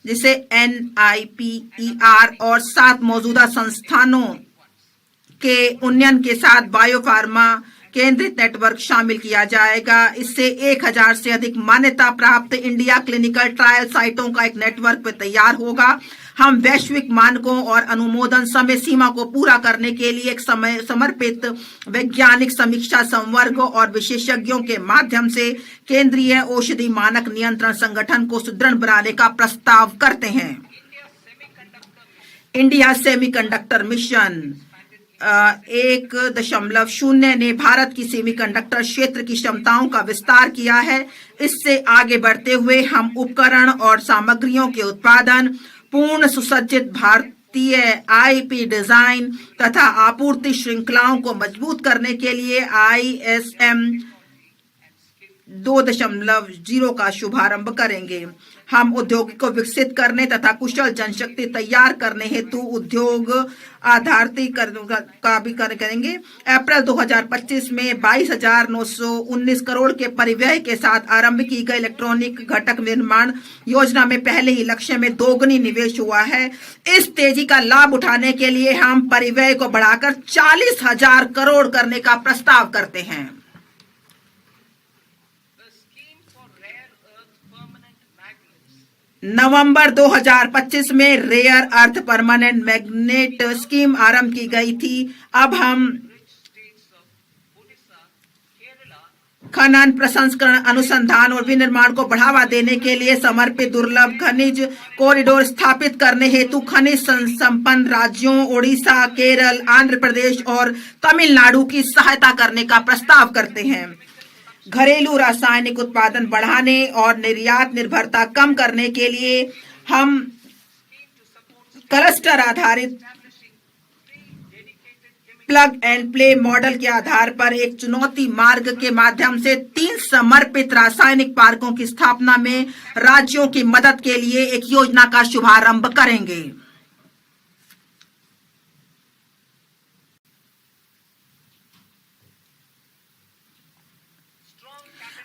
जिसे NIPER और 7 मौजूदा संस्थानों के उन्नयन के साथ बायोफार्मा केंद्रित नेटवर्क शामिल किया जाएगा। इससे 1000 से अधिक मान्यता प्राप्त इंडिया क्लिनिकल ट्रायल साइटों का एक नेटवर्क तैयार होगा। हम वैश्विक मानकों और अनुमोदन समय सीमा को पूरा करने के लिए एक समर्पित वैज्ञानिक समीक्षा संवर्ग और विशेषज्ञों के माध्यम से केंद्रीय औषधि मानक नियंत्रण संगठन को सुदृढ़ बनाने का प्रस्ताव करते हैं। इंडिया सेमीकंडक्टर मिशन 1.0 ने भारत की सेमीकंडक्टर क्षेत्र की क्षमताओं का विस्तार किया है। इससे आगे बढ़ते हुए हम उपकरण और सामग्रियों के उत्पादन, पूर्ण सुसज्जित भारतीय IP डिजाइन तथा आपूर्ति श्रृंखलाओं को मजबूत करने के लिए ISM 2.0 का शुभारंभ करेंगे। हम उद्योग को विकसित करने तथा कुशल जनशक्ति तैयार करने हेतु उद्योग आधारित का भी करेंगे। अप्रैल 2025 में 22,919 करोड़ के परिव्यय के साथ आरंभ की गई इलेक्ट्रॉनिक घटक निर्माण योजना में पहले ही लक्ष्य में दोगुनी निवेश हुआ है। इस तेजी का लाभ उठाने के लिए हम परिव्यय को बढ़ाकर 40,000 करोड़ करने का प्रस्ताव करते हैं। नवंबर 2025 में rare earth permanent magnet scheme आरंभ की गई थी। अब हम खनन, प्रसंस्करण, अनुसंधान और विनिर्माण को बढ़ावा देने के लिए समर्पित दुर्लभ खनिज कॉरिडोर स्थापित करने हेतु खनिज संपन्न राज्यों ओडिशा, केरल, आंध्र प्रदेश और तमिलनाडु की सहायता करने का प्रस्ताव करते हैं। घरेलू रासायनिक उत्पादन बढ़ाने और निर्यात निर्भरता कम करने के लिए हम क्लस्टर आधारित प्लग एंड प्ले मॉडल के आधार पर एक चुनौती मार्ग के माध्यम से 3 समर्पित रासायनिक पार्कों की स्थापना में राज्यों की मदद के लिए एक योजना का शुभारंभ करेंगे।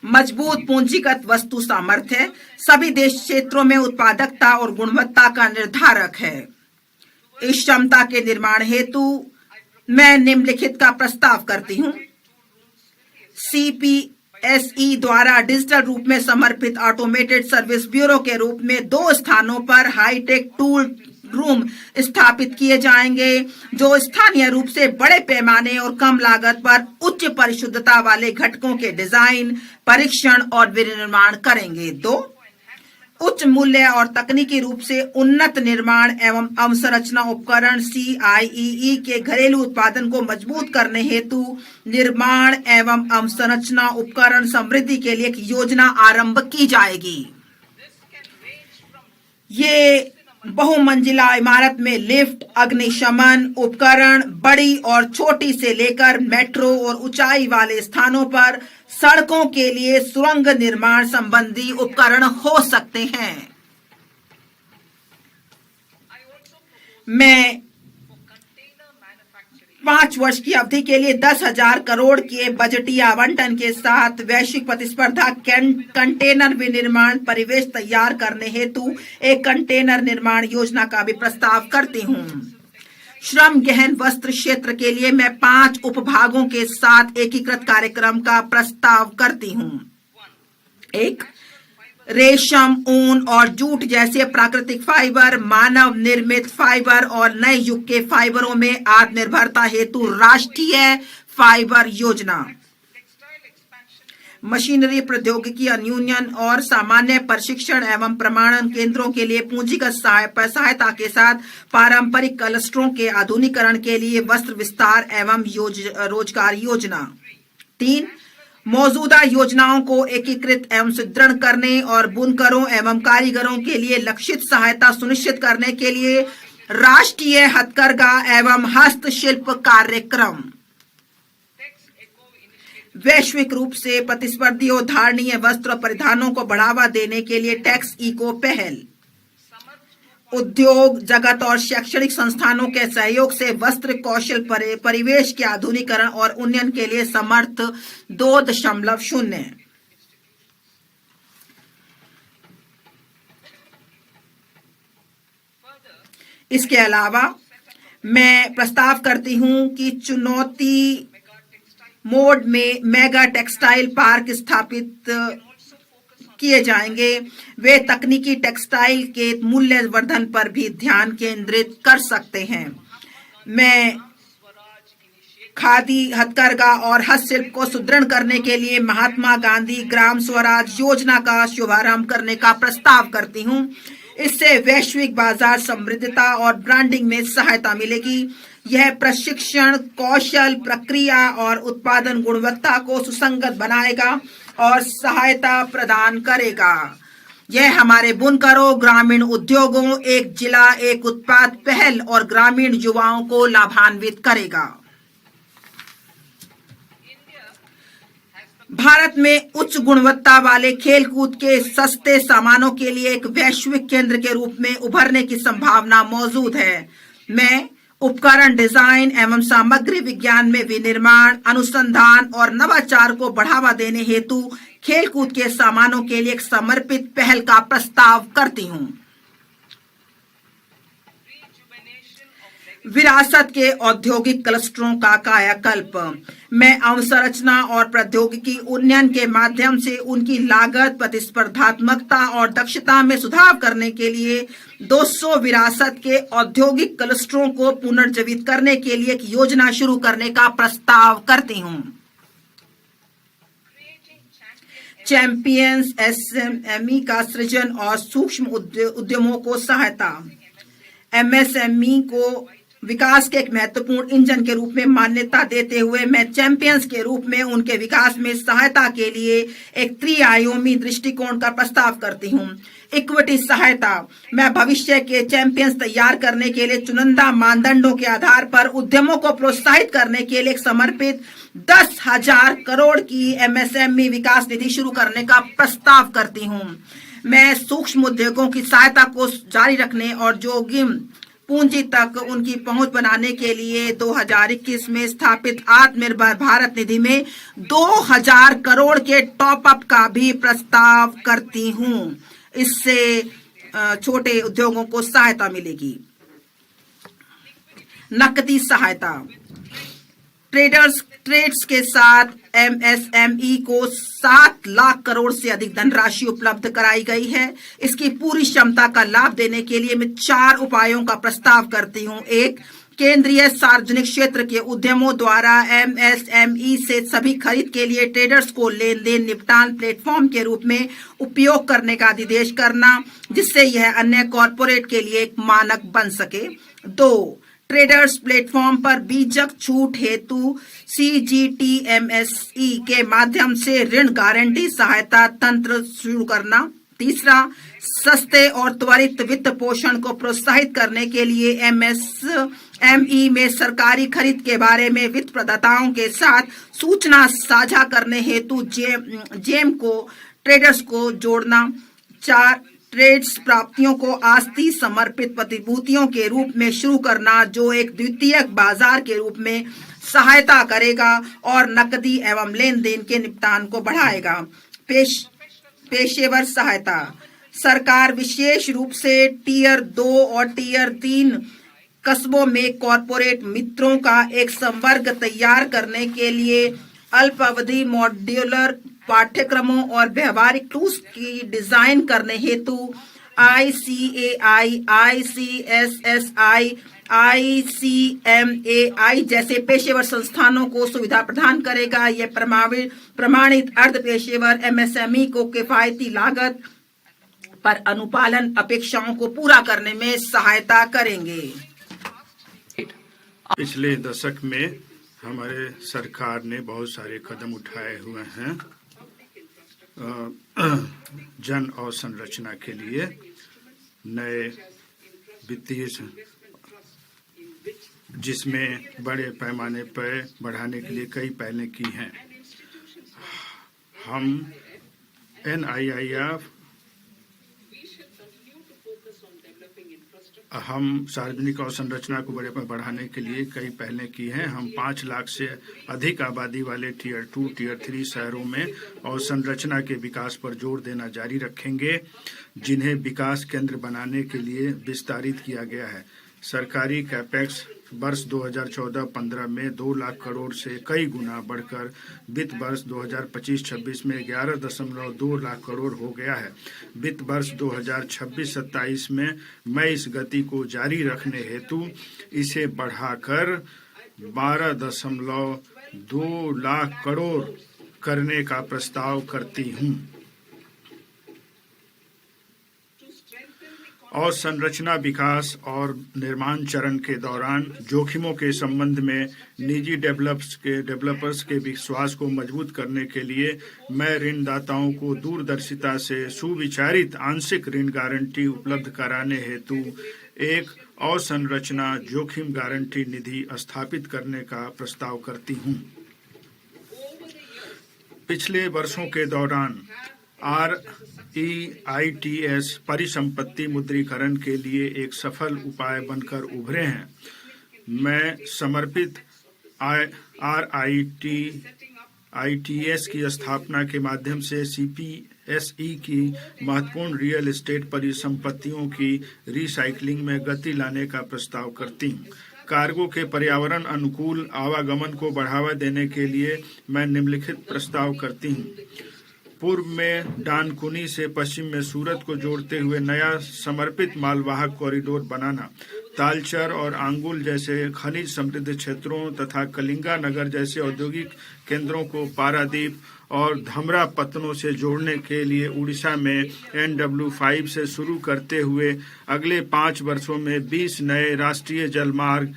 मजबूत पूंजीगत वस्तु सामर्थ्य सभी देश क्षेत्रों में उत्पादकता और गुणवत्ता का निर्धारक है। इस क्षमता के निर्माण हेतु मैं निम्नलिखित का प्रस्ताव करती हूँ। CPSE द्वारा डिजिटल रूप में समर्पित ऑटोमेटेड सर्विस ब्यूरो के रूप में 2 स्थानों पर हाईटेक टूल रूम स्थापित किए जाएंगे, जो स्थानीय रूप से बड़े पैमाने और कम लागत पर उच्च परिशुद्धता वाले घटकों के डिजाइन, परीक्षण और विनिर्माण करेंगे। 2, उच्च मूल्य और तकनीकी रूप से उन्नत निर्माण एवं अवसंरचना उपकरण CIEE के घरेलू उत्पादन को मजबूत करने हेतु निर्माण एवं अवसंरचना उपकरण समृद्धि के लिए एक योजना आरंभ की जाएगी। ये बहुमंजिला इमारत में लिफ्ट, अग्निशमन उपकरण, बड़ी और छोटी से लेकर मेट्रो और ऊंचाई वाले स्थानों पर सड़कों के लिए सुरंग निर्माण संबंधी उपकरण हो सकते हैं। मैं 5 वर्ष की अवधि के लिए 10,000 करोड़ के बजटीय आवंटन के साथ वैश्विक प्रतिस्पर्धा कंटेनर विनिर्माण परिवेश तैयार करने हेतु एक कंटेनर निर्माण योजना का भी प्रस्ताव करती हूँ। श्रम गहन वस्त्र क्षेत्र के लिए मैं 5 उपभागों के साथ एकीकृत कार्यक्रम का प्रस्ताव करती हूँ। 1, रेशम, ऊन और जूट जैसे प्राकृतिक फाइबर, मानव निर्मित फाइबर और नए युग के फाइबरों में आत्मनिर्भरता हेतु राष्ट्रीय फाइबर योजना। मशीनरी प्रौद्योगिकी अन्यून्यन और सामान्य प्रशिक्षण एवं प्रमाणन केंद्रों के लिए पूंजीगत सहायता के साथ पारंपरिक क्लस्टरों के आधुनिकीकरण के लिए वस्त्र विस्तार एवं रोजगार योजना। 3, मौजूदा योजनाओं को एकीकृत एवं सुदृढ़ करने और बुनकरों एवं कारीगरों के लिए लक्षित सहायता सुनिश्चित करने के लिए राष्ट्रीय हथकरघा एवं हस्तशिल्प कार्यक्रम। वैश्विक रूप से प्रतिस्पर्धी और धारणीय वस्त्र परिधानों को बढ़ावा देने के लिए टैक्स इको पहल। उद्योग जगत और शैक्षणिक संस्थानों के सहयोग से वस्त्र कौशल परिवेश के आधुनिकीकरण और उन्नयन के लिए समर्थ 2.0। इसके अलावा मैं प्रस्ताव करती हूं कि चुनौती मोड में मेगा टेक्सटाइल पार्क स्थापित किए जाएंगे। वे तकनीकी टेक्सटाइल के मूल्यवर्धन पर भी ध्यान केंद्रित कर सकते हैं। मैं खादी, हथकरघा और हस्तशिल्प को सुदृढ़ करने के लिए महात्मा गांधी ग्राम स्वराज योजना का शुभारंभ करने का प्रस्ताव करती हूं। इससे वैश्विक बाजार समृद्धता और ब्रांडिंग में सहायता मिलेगी। यह प्रशिक्षण, कौशल, प्रक्रिया और उत्पादन गुणवत्ता को सुसंगत बनाएगा और सहायता प्रदान करेगा। यह हमारे बुनकरों, ग्रामीण उद्योगों, एक जिला एक उत्पाद पहल और ग्रामीण युवाओं को लाभान्वित करेगा। भारत में उच्च गुणवत्ता वाले खेलकूद के सस्ते सामानों के लिए एक वैश्विक केंद्र के रूप में उभरने की संभावना मौजूद है। मैं उपकरण डिजाइन एवं सामग्री विज्ञान में विनिर्माण, अनुसंधान और नवाचार को बढ़ावा देने हेतु खेलकूद के सामानों के लिए एक समर्पित पहल का प्रस्ताव करती हूं। विरासत के औद्योगिक क्लस्टरों का कायाकल्प। मैं अवसंरचना और प्रौद्योगिकी उन्नयन के माध्यम से उनकी लागत, प्रतिस्पर्धात्मकता और दक्षता में सुधार करने के लिए 200 विरासत के औद्योगिक क्लस्टरों को पुनर्जीवित करने के लिए एक योजना शुरू करने का प्रस्ताव करती हूं। चैंपियंस एसएमई का सृजन और सूक्ष्म उद्यमों को सहायता। एमएसएमई को विकास के एक महत्वपूर्ण इंजन के रूप में मान्यता देते हुए मैं चैंपियंस के रूप में उनके विकास में सहायता के लिए एक त्रिआयामी दृष्टिकोण का प्रस्ताव करती हूं। इक्विटी सहायता। मैं भविष्य के चैंपियंस तैयार करने के लिए चुनिंदा मानदंडों के आधार पर उद्यमों को प्रोत्साहित करने के लिए एक समर्पित 10,000 करोड़ की एमएसएमई विकास निधि शुरू करने का प्रस्ताव करती हूं। मैं सूक्ष्म उद्योगों की सहायता को जारी रखने और जोखिम पूंजी तक उनकी पहुंच बनाने के लिए 2021 में स्थापित आत्मनिर्भर भारत निधि में 2,000 करोड़ के टॉप अप का भी प्रस्ताव करती हूं। इससे छोटे उद्योगों को सहायता मिलेगी। नकदी सहायता। ट्रेड्स के साथ एमएसएमई को 7 लाख करोड़ से अधिक धनराशि उपलब्ध कराई गई है। इसकी पूरी क्षमता का लाभ देने के लिए मैं 4 उपायों का प्रस्ताव करती हूं। 1, केंद्रीय सार्वजनिक क्षेत्र के उद्यमों द्वारा एमएसएमई से सभी खरीद के लिए ट्रेडर्स को लेन देन निपटान प्लेटफॉर्म के रूप में उपयोग करने का निर्देश करना, जिससे यह अन्य कॉरपोरेट के लिए एक मानक बन सके। 2, ट्रेडर्स प्लेटफॉर्म पर बीजक छूट हेतु सीजीटीएमएसई के माध्यम से ऋण गारंटी सहायता तंत्र शुरू करना। 3, सस्ते और त्वरित वित्त पोषण को प्रोत्साहित करने के लिए एमएसएमई में सरकारी खरीद के बारे में वित्त प्रदाताओं के साथ सूचना साझा करने हेतु जेम को ट्रेडर्स को जोड़ना। 4, ट्रेड्स प्राप्तियों को आस्ती समर्पित प्रतिभूतियों के रूप में शुरू करना, जो एक द्वितीयक बाजार के रूप में सहायता करेगा और नकदी एवं लेन देन के निपटान को बढ़ाएगा। पेशेवर सहायता। सरकार विशेष रूप से टियर 2 और टियर 3 कस्बों में कॉरपोरेट मित्रों का एक संवर्ग तैयार करने के लिए अल्पावधि मॉड्यूलर पाठ्यक्रमों और व्यवहारिक टूल्स की डिजाइन करने हेतु ICAI, ICSSI, ICMAI जैसे पेशेवर संस्थानों को सुविधा प्रदान करेगा। यह प्रमाणित अर्ध पेशेवर एमएसएमई को किफायती लागत पर अनुपालन अपेक्षाओं को पूरा करने में सहायता करेंगे। पिछले दशक में हमारे सरकार ने बहुत सारे कदम उठाए हुए हैं जन अवसंरचना के लिए, नए वित्तीय जिसमें बड़े पैमाने पर बढ़ाने के लिए कई पहलें की हैं। हम NIIF हम सार्वजनिक अवसंरचना को बड़े पर बढ़ाने के लिए कई पहलें की हैं। हम 5 लाख से अधिक आबादी वाले टियर 2, टियर 3 शहरों में अवसंरचना के विकास पर जोर देना जारी रखेंगे, जिन्हें विकास केंद्र बनाने के लिए विस्तारित किया गया है। सरकारी कैपेक्स वर्ष 2014-15 में 2 लाख करोड़ से कई गुना बढ़कर वित्त वर्ष 2025-26 में 11.2 लाख करोड़ हो गया है। वित्त वर्ष 2026-27 में मैं इस गति को जारी रखने हेतु इसे बढ़ाकर 12.2 लाख करोड़ करने का प्रस्ताव करती हूँ। और संरचना विकास और निर्माण चरण के दौरान जोखिमों के संबंध में निजी डेवलपर्स के विश्वास को मजबूत करने के लिए मैं ऋणदाताओं को दूरदर्शिता से सुविचारित आंशिक ऋण गारंटी उपलब्ध कराने हेतु एक अवसंरचना जोखिम गारंटी निधि स्थापित करने का प्रस्ताव करती हूँ। पिछले वर्षों के दौरान REITs परिसंपत्ति मुद्रीकरण के लिए एक सफल उपाय बनकर उभरे हैं। मैं समर्पित REITs की स्थापना के माध्यम से CPSE की महत्वपूर्ण रियल एस्टेट परिसंपत्तियों की रिसाइकलिंग में गति लाने का प्रस्ताव करती हूँ। कार्गो के पर्यावरण अनुकूल आवागमन को बढ़ावा देने के लिए मैं निम्नलिखित प्रस्ताव करती हूँ। पूर्व में डानकुनी से पश्चिम में सूरत को जोड़ते हुए नया समर्पित मालवाहक कॉरिडोर बनाना, तालचर और आंगुल जैसे खनिज समृद्ध क्षेत्रों तथा कलिंगा नगर जैसे औद्योगिक केंद्रों को पारादीप और धमरा पत्तनों से जोड़ने के लिए उड़ीसा में NW5 से शुरू करते हुए अगले 5 वर्षों में 20 नए राष्ट्रीय जलमार्ग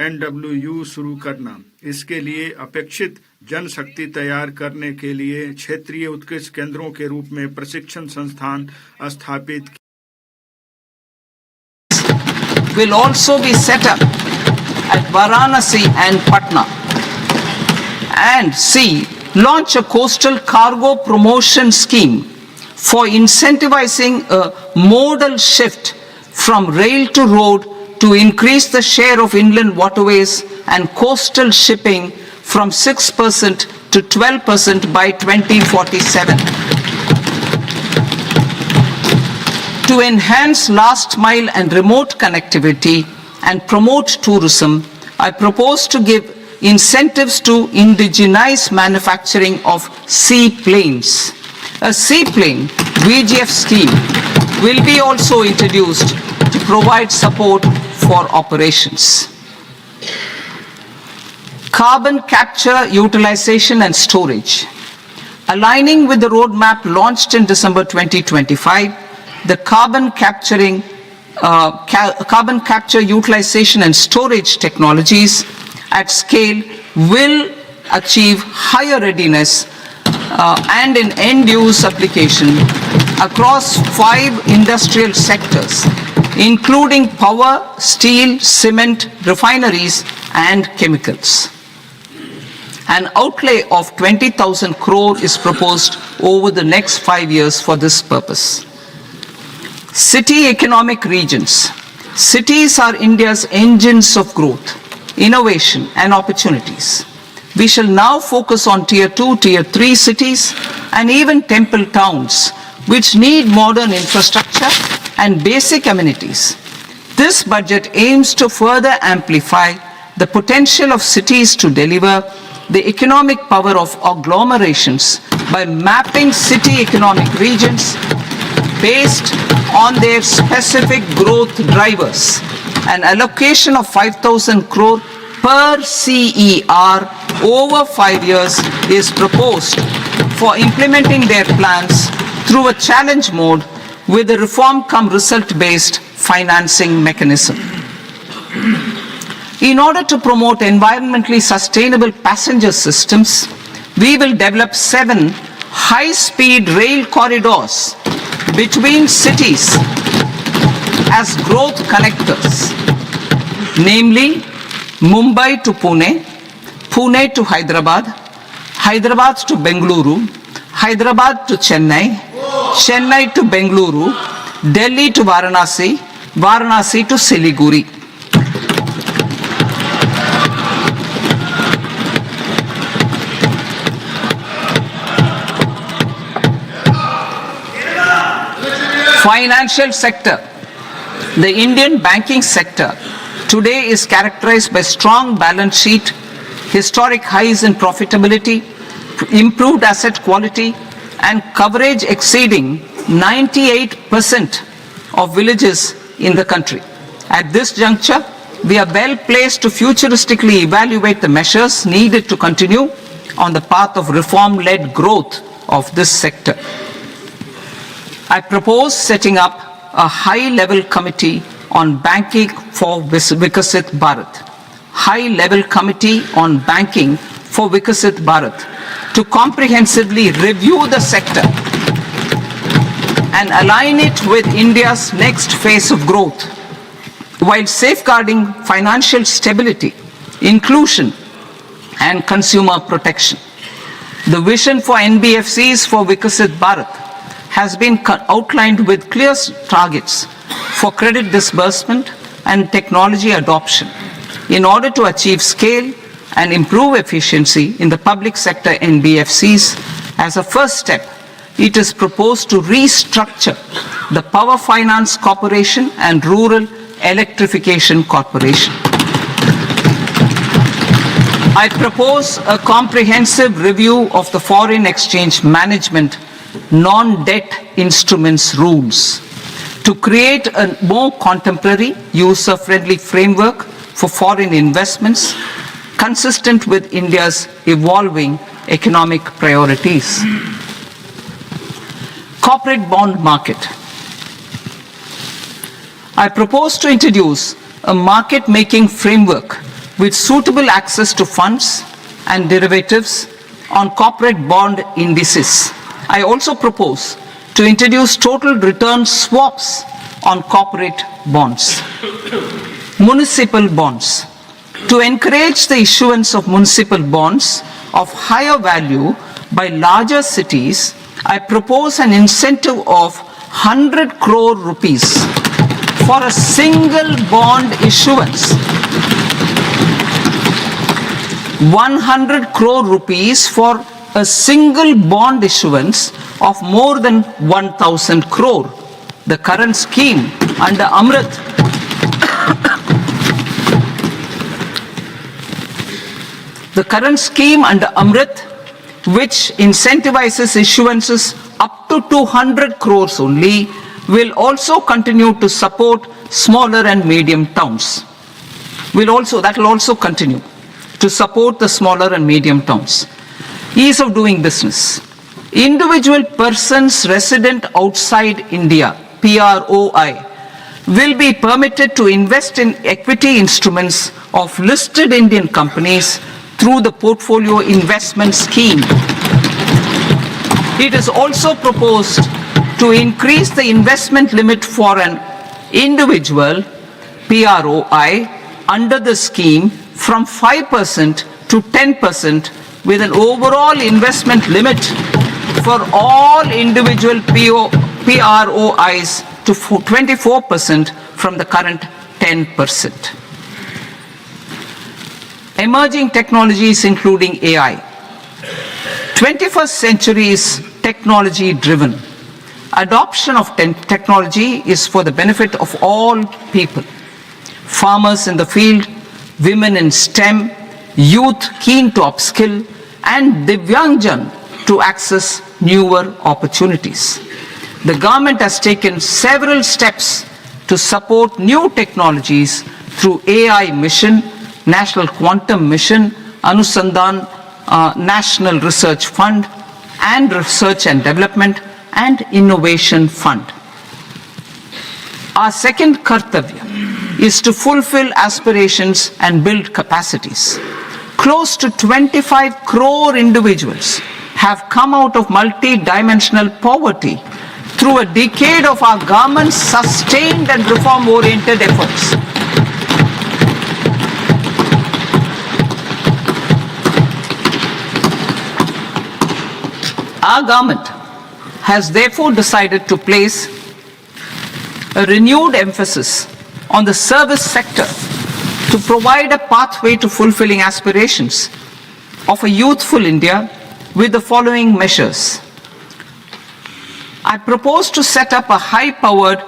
NWU शुरू करना। इसके लिए अपेक्षित जनशक्ति तैयार करने के लिए क्षेत्रीय उत्कृष्ट केंद्रों के रूप में प्रशिक्षण संस्थान स्थापित will also be set up at Varanasi and Patna. And C. Launch a coastal cargo promotion scheme for incentivizing a modal shift from rail to road to increase the share of inland waterways and coastal shipping from 6% to 12% by 2047. To enhance last mile and remote connectivity and promote tourism, I propose to give incentives to indigenize manufacturing of seaplanes. A seaplane VGF scheme will be also introduced to provide support for operations. Carbon capture, utilization and storage. Aligning with the roadmap launched in December 2025, the carbon capture, utilization and storage technologies at scale will achieve higher readiness and in end-use application across 5 industrial sectors, including power, steel, cement, refineries, and chemicals. An outlay of 20,000 crore is proposed over the next 5 years for this purpose. City economic regions. Cities are India's engines of growth, innovation, and opportunities. We shall now focus on Tier 2, Tier 3 cities, and even temple towns, which need modern infrastructure and basic amenities. This budget aims to further amplify the potential of cities to deliver the economic power of agglomerations by mapping city economic regions based on their specific growth drivers. An allocation of 5,000 crore per CER over 5 years is proposed for implementing their plans through a challenge mode with a reform cum result based financing mechanism. In order to promote environmentally sustainable passenger systems, we will develop 7 high-speed rail corridors between cities as growth connectors, namely Mumbai to Pune, Pune to Hyderabad, Hyderabad to Bengaluru, Hyderabad to Chennai, Chennai to Bengaluru, Delhi to Varanasi, Varanasi to Siliguri. Financial sector. The Indian banking sector today is characterized by strong balance sheet, historic highs in profitability, improved asset quality, and coverage exceeding 98% of villages in the country. At this juncture, we are well placed to futuristically evaluate the measures needed to continue on the path of reform-led growth of this sector. I propose setting up a high-level committee on banking for Vikasit Bharat. High-level committee on banking for Vikasit Bharat to comprehensively review the sector and align it with India's next phase of growth, while safeguarding financial stability, inclusion, and consumer protection. The vision for NBFCs for Vikasit Bharat has been outlined with clear targets for credit disbursement and technology adoption in order to achieve scale and improve efficiency in the public sector NBFCs. As a first step, it is proposed to restructure the Power Finance Corporation and Rural Electrification Corporation. I propose a comprehensive review of the foreign exchange management non-debt instruments rules to create a more contemporary, user-friendly framework for foreign investments consistent with India's evolving economic priorities. Corporate bond market. I propose to introduce a market-making framework with suitable access to funds and derivatives on corporate bond indices. I also propose to introduce total return swaps on corporate bonds. Municipal bonds. To encourage the issuance of municipal bonds of higher value by larger cities, I propose an incentive of 100 crore rupees for a single bond issuance. 100 crore rupees for a single bond issuance of more than 1,000 crore. The current scheme under Amrit which incentivizes issuances up to 200 crores only, will also continue to support smaller and medium towns. That will also continue to support the smaller and medium towns. Ease of doing business. Individual persons resident outside India, PROI, will be permitted to invest in equity instruments of listed Indian companies through the portfolio investment scheme. It is also proposed to increase the investment limit for an individual PROI under the scheme from 5% to 10%, with an overall investment limit for all individual PROIs to 24% from the current 10%. Emerging technologies including AI. 21st century is technology driven. Adoption of technology is for the benefit of all people. Farmers in the field, women in STEM, youth keen to upskill, and Divyangjan to access newer opportunities. The government has taken several steps to support new technologies through AI Mission, National Quantum Mission, Anusandhan National Research Fund, and Research and Development and Innovation Fund. Our second kartavya is to fulfill aspirations and build capacities. Close to 25 crore individuals have come out of multi-dimensional poverty through a decade of our government's sustained and reform-oriented efforts. Our government has therefore decided to place a renewed emphasis on the service sector to provide a pathway to fulfilling aspirations of a youthful India with the following measures. I propose to set up a high-powered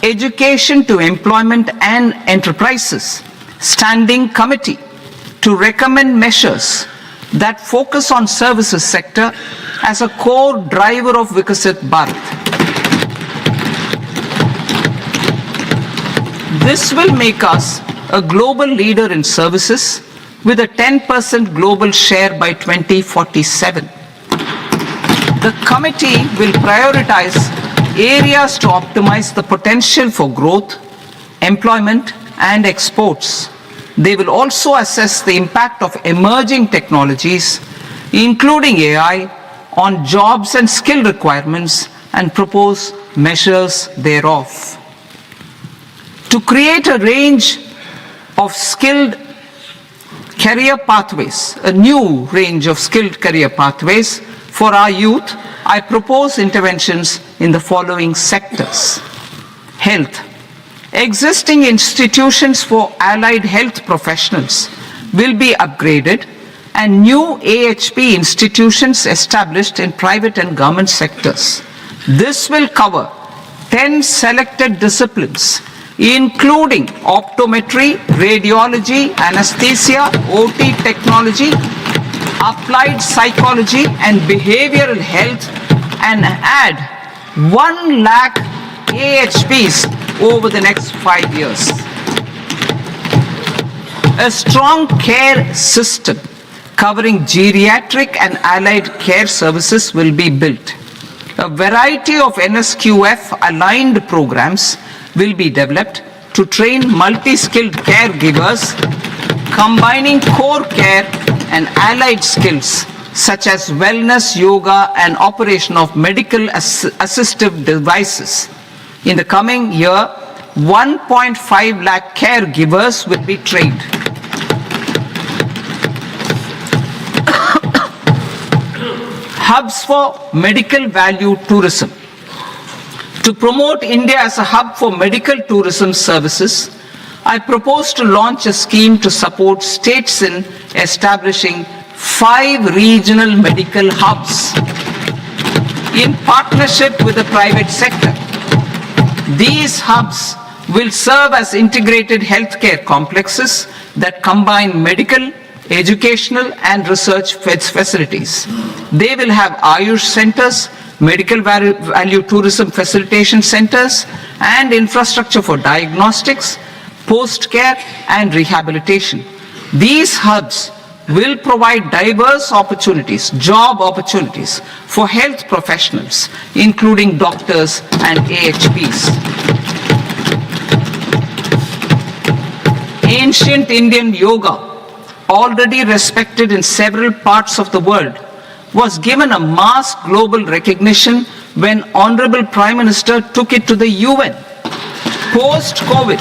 education to employment and enterprises standing committee to recommend measures that focus on services sector as a core driver of Vikasit Bharat. This will make us a global leader in services with a 10% global share by 2047. The committee will prioritize areas to optimize the potential for growth, employment, and exports. They will also assess the impact of emerging technologies, including AI, on jobs and skill requirements and propose measures thereof. To create a range of skilled career pathways, a new range of skilled career pathways for our youth, I propose interventions in the following sectors. Health. Existing institutions for allied health professionals will be upgraded and new AHP institutions established in private and government sectors. This will cover 10 selected disciplines, including optometry, radiology, anesthesia, OT technology, applied psychology and behavioral health, and add 1 lakh AHPs over the next 5 years. A strong care system covering geriatric and allied care services will be built. A variety of NSQF-aligned programs will be developed to train multi-skilled caregivers, combining core care and allied skills such as wellness, yoga, and operation of medical assistive devices. In the coming year, 1.5 lakh caregivers will be trained. Hubs for medical value tourism. To promote India as a hub for medical tourism services, I propose to launch a scheme to support states in establishing 5 regional medical hubs in partnership with the private sector. These hubs will serve as integrated healthcare complexes that combine medical, educational, and research facilities. They will have Ayush centers, medical value tourism facilitation centers, and infrastructure for diagnostics, post-care, and rehabilitation. These hubs will provide diverse opportunities, job opportunities for health professionals, including doctors and AHPs. Ancient Indian yoga, already respected in several parts of the world, was given a mass global recognition when Honorable Prime Minister took it to the UN. Post-COVID,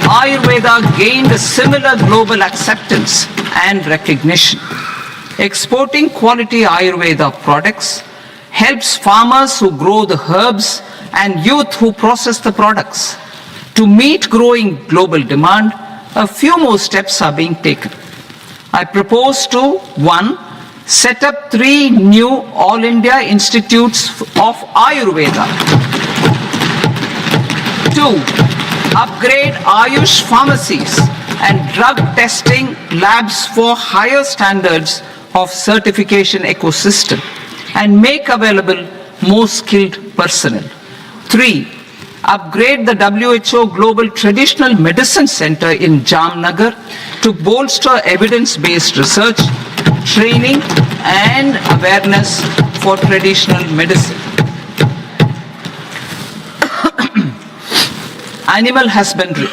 Ayurveda gained a similar global acceptance and recognition. Exporting quality Ayurveda products helps farmers who grow the herbs and youth who process the products. To meet growing global demand, a few more steps are being taken. I propose to 1. Set up 3 new All India Institutes of Ayurveda. 2. Upgrade Ayush pharmacies and drug testing labs for higher standards of certification ecosystem and make available more skilled personnel. 3. Upgrade the WHO Global Traditional Medicine Center in Jamnagar to bolster evidence-based research, training, and awareness for traditional medicine. Animal husbandry.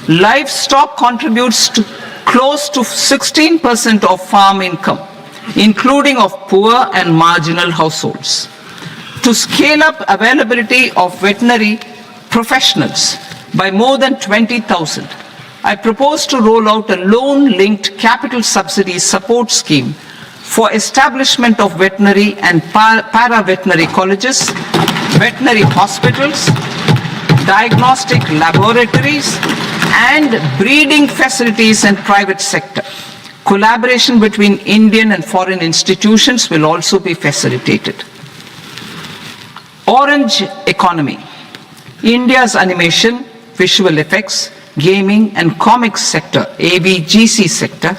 Livestock contributes to close to 16% of farm income, including of poor and marginal households. To scale up availability of veterinary professionals by more than 20,000, I propose to roll out a loan-linked capital subsidy support scheme for establishment of veterinary and para-veterinary colleges, veterinary hospitals, diagnostic laboratories, and breeding facilities in private sector. Collaboration between Indian and foreign institutions will also be facilitated. Orange economy. India's animation, visual effects, gaming and comics sector, AVGC sector,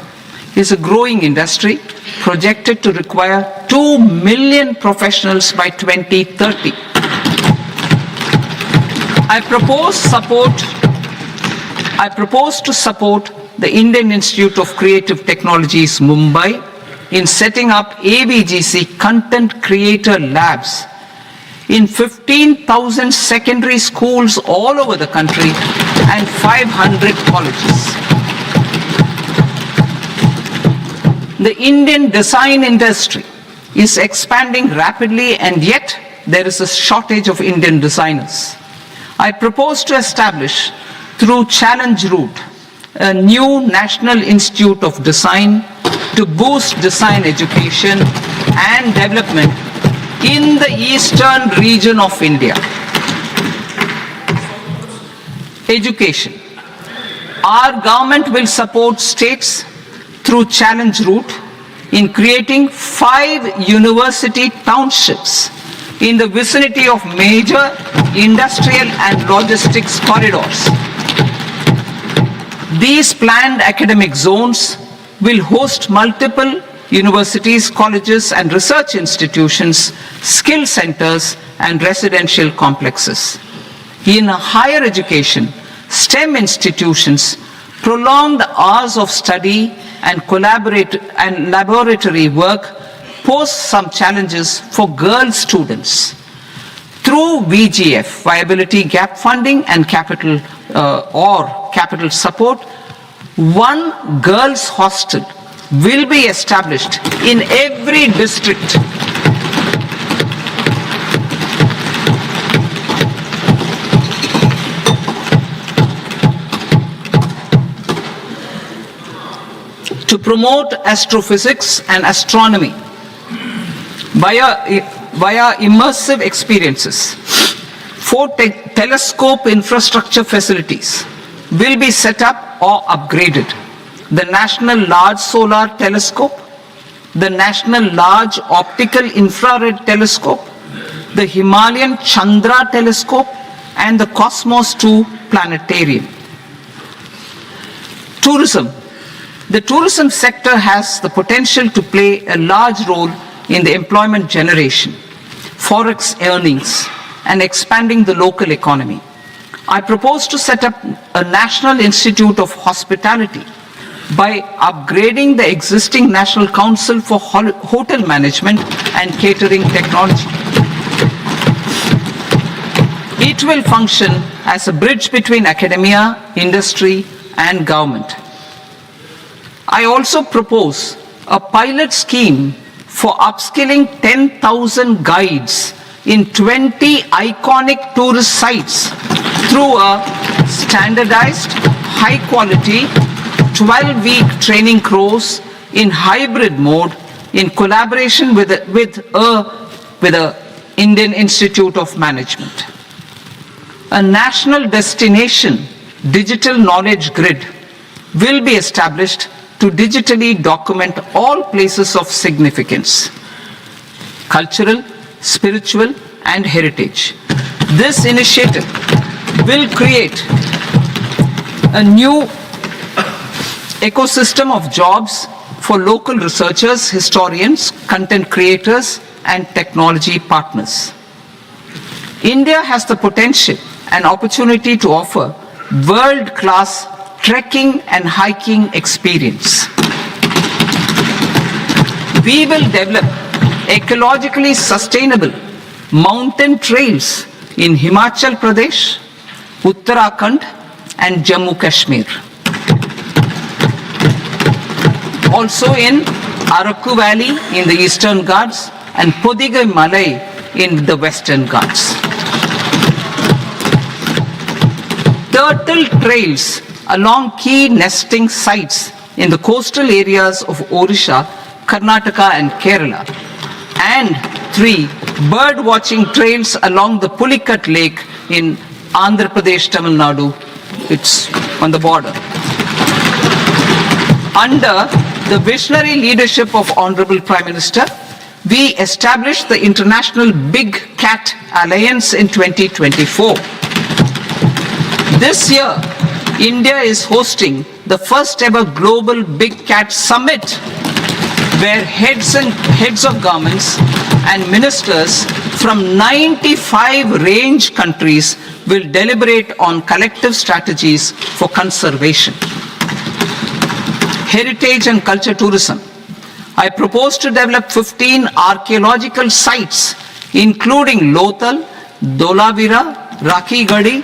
is a growing industry projected to require 2 million professionals by 2030. I propose to support the Indian Institute of Creative Technologies, Mumbai, in setting up AVGC content creator labs in 15,000 secondary schools all over the country and 500 colleges. The Indian design industry is expanding rapidly, and yet there is a shortage of Indian designers. I propose to establish, through Challenge Route, a new National Institute of Design to boost design education and development in the eastern region of India. Education. Our government will support states through Challenge Route in creating 5 university townships in the vicinity of major industrial and logistics corridors. These planned academic zones will host multiple universities, colleges and research institutions, skill centers and residential complexes. In higher education, STEM institutions prolonged hours of study and laboratory work pose some challenges for girl students. Through VGF, Viability Gap Funding and capital support, one girls' hostel will be established in every district. To promote astrophysics and astronomy via immersive experiences, 4 telescope infrastructure facilities will be set up or upgraded. The National Large Solar Telescope, the National Large Optical Infrared Telescope, the Himalayan Chandra Telescope, and the Cosmos 2 Planetarium. Tourism. The tourism sector has the potential to play a large role in the employment generation, forex earnings, and expanding the local economy. I propose to set up a National Institute of Hospitality by upgrading the existing National Council for Hotel Management and Catering Technology. It will function as a bridge between academia, industry, and government. I also propose a pilot scheme for upskilling 10,000 guides in 20 iconic tourist sites through a standardized, high-quality, 12-week training course in hybrid mode in collaboration with the Indian Institute of Management. A national destination digital knowledge grid will be established to digitally document all places of significance, cultural, spiritual, and heritage. This initiative will create a new ecosystem of jobs for local researchers, historians, content creators, and technology partners. India has the potential and opportunity to offer world-class trekking and hiking experience. We will develop ecologically sustainable mountain trails in Himachal Pradesh, Uttarakhand, and Jammu Kashmir. Also in Araku Valley in the Eastern Ghats and Podigai Malai in the Western Ghats. Turtle trails along key nesting sites in the coastal areas of Odisha, Karnataka, and Kerala. And 3 bird watching trails along the Pulikat Lake in Andhra Pradesh, Tamil Nadu. It's on the border. Under the visionary leadership of Honorable Prime Minister, we established the International Big Cat Alliance in 2024. This year, India is hosting the first ever global Big Cat Summit, where heads of governments and ministers from 95 range countries will deliberate on collective strategies for conservation. Heritage and culture tourism. I propose to develop 15 archaeological sites, including Lothal, Dolavira, Rakhi Gadi,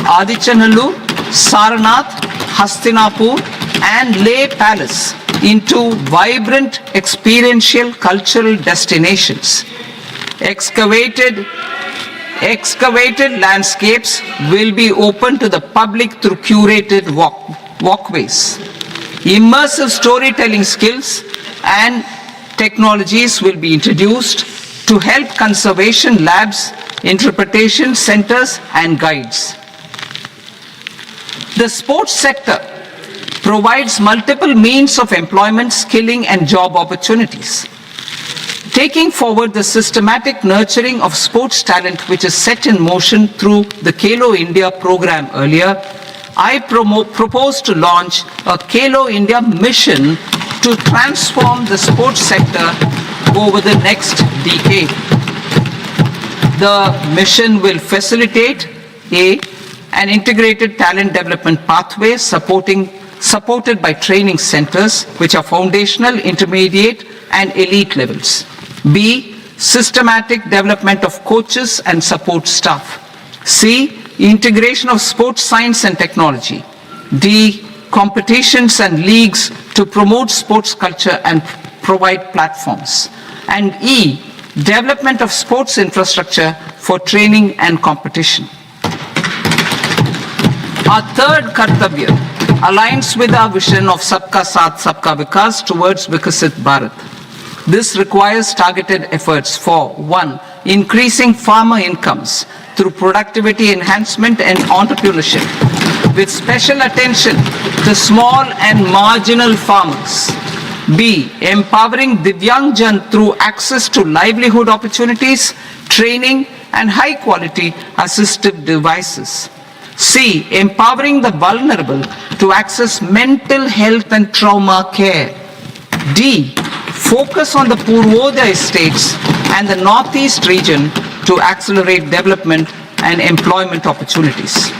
Adichanallur, Sarnath, Hastinapur, and Leh Palace into vibrant experiential cultural destinations. Excavated landscapes will be open to the public through curated walkways. Immersive storytelling skills and technologies will be introduced to help conservation labs, interpretation centers, and guides. The sports sector provides multiple means of employment, skilling, and job opportunities. Taking forward the systematic nurturing of sports talent which is set in motion through the Khelo India program earlier, I propose to launch a Khelo India mission to transform the sports sector over the next decade. The mission will facilitate an integrated talent development pathway supported by training centers which are foundational, intermediate, and elite levels. B, systematic development of coaches and support staff. C, integration of sports science and technology. D, competitions and leagues to promote sports culture and provide platforms. And E, development of sports infrastructure for training and competition. Our third Kartavya aligns with our vision of Sabka Saath, Sabka Vikas towards Vikasit Bharat. This requires targeted efforts for 1. Increasing farmer incomes through productivity enhancement and entrepreneurship, with special attention to small and marginal farmers. B. Empowering Divyangjan through access to livelihood opportunities, training, and high-quality assistive devices. C. Empowering the vulnerable to access mental health and trauma care. D. Focus on the Purvodaya states and the Northeast region to accelerate development and employment opportunities.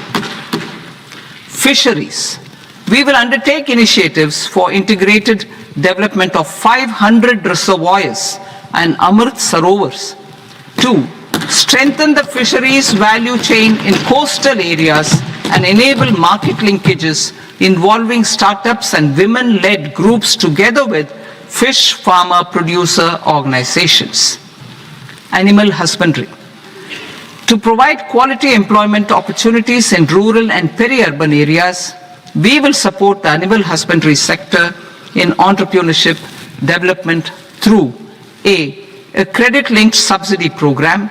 Fisheries. We will undertake initiatives for integrated development of 500 reservoirs and Amrit Sarovars. 2. Strengthen the fisheries value chain in coastal areas and enable market linkages involving startups and women-led groups together with fish farmer producer organizations. Animal husbandry. To provide quality employment opportunities in rural and peri-urban areas, we will support the animal husbandry sector in entrepreneurship development through a credit-linked subsidy program,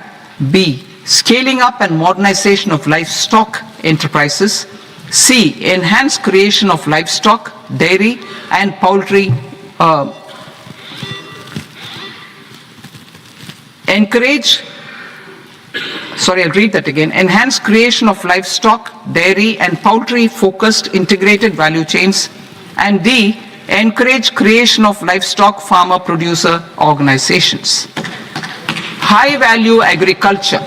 B, scaling up and modernization of livestock enterprises, C, enhanced creation of livestock, dairy, and poultry enhance creation of livestock, dairy, and poultry-focused integrated value chains, and D, encourage creation of livestock farmer-producer organizations. High-value agriculture.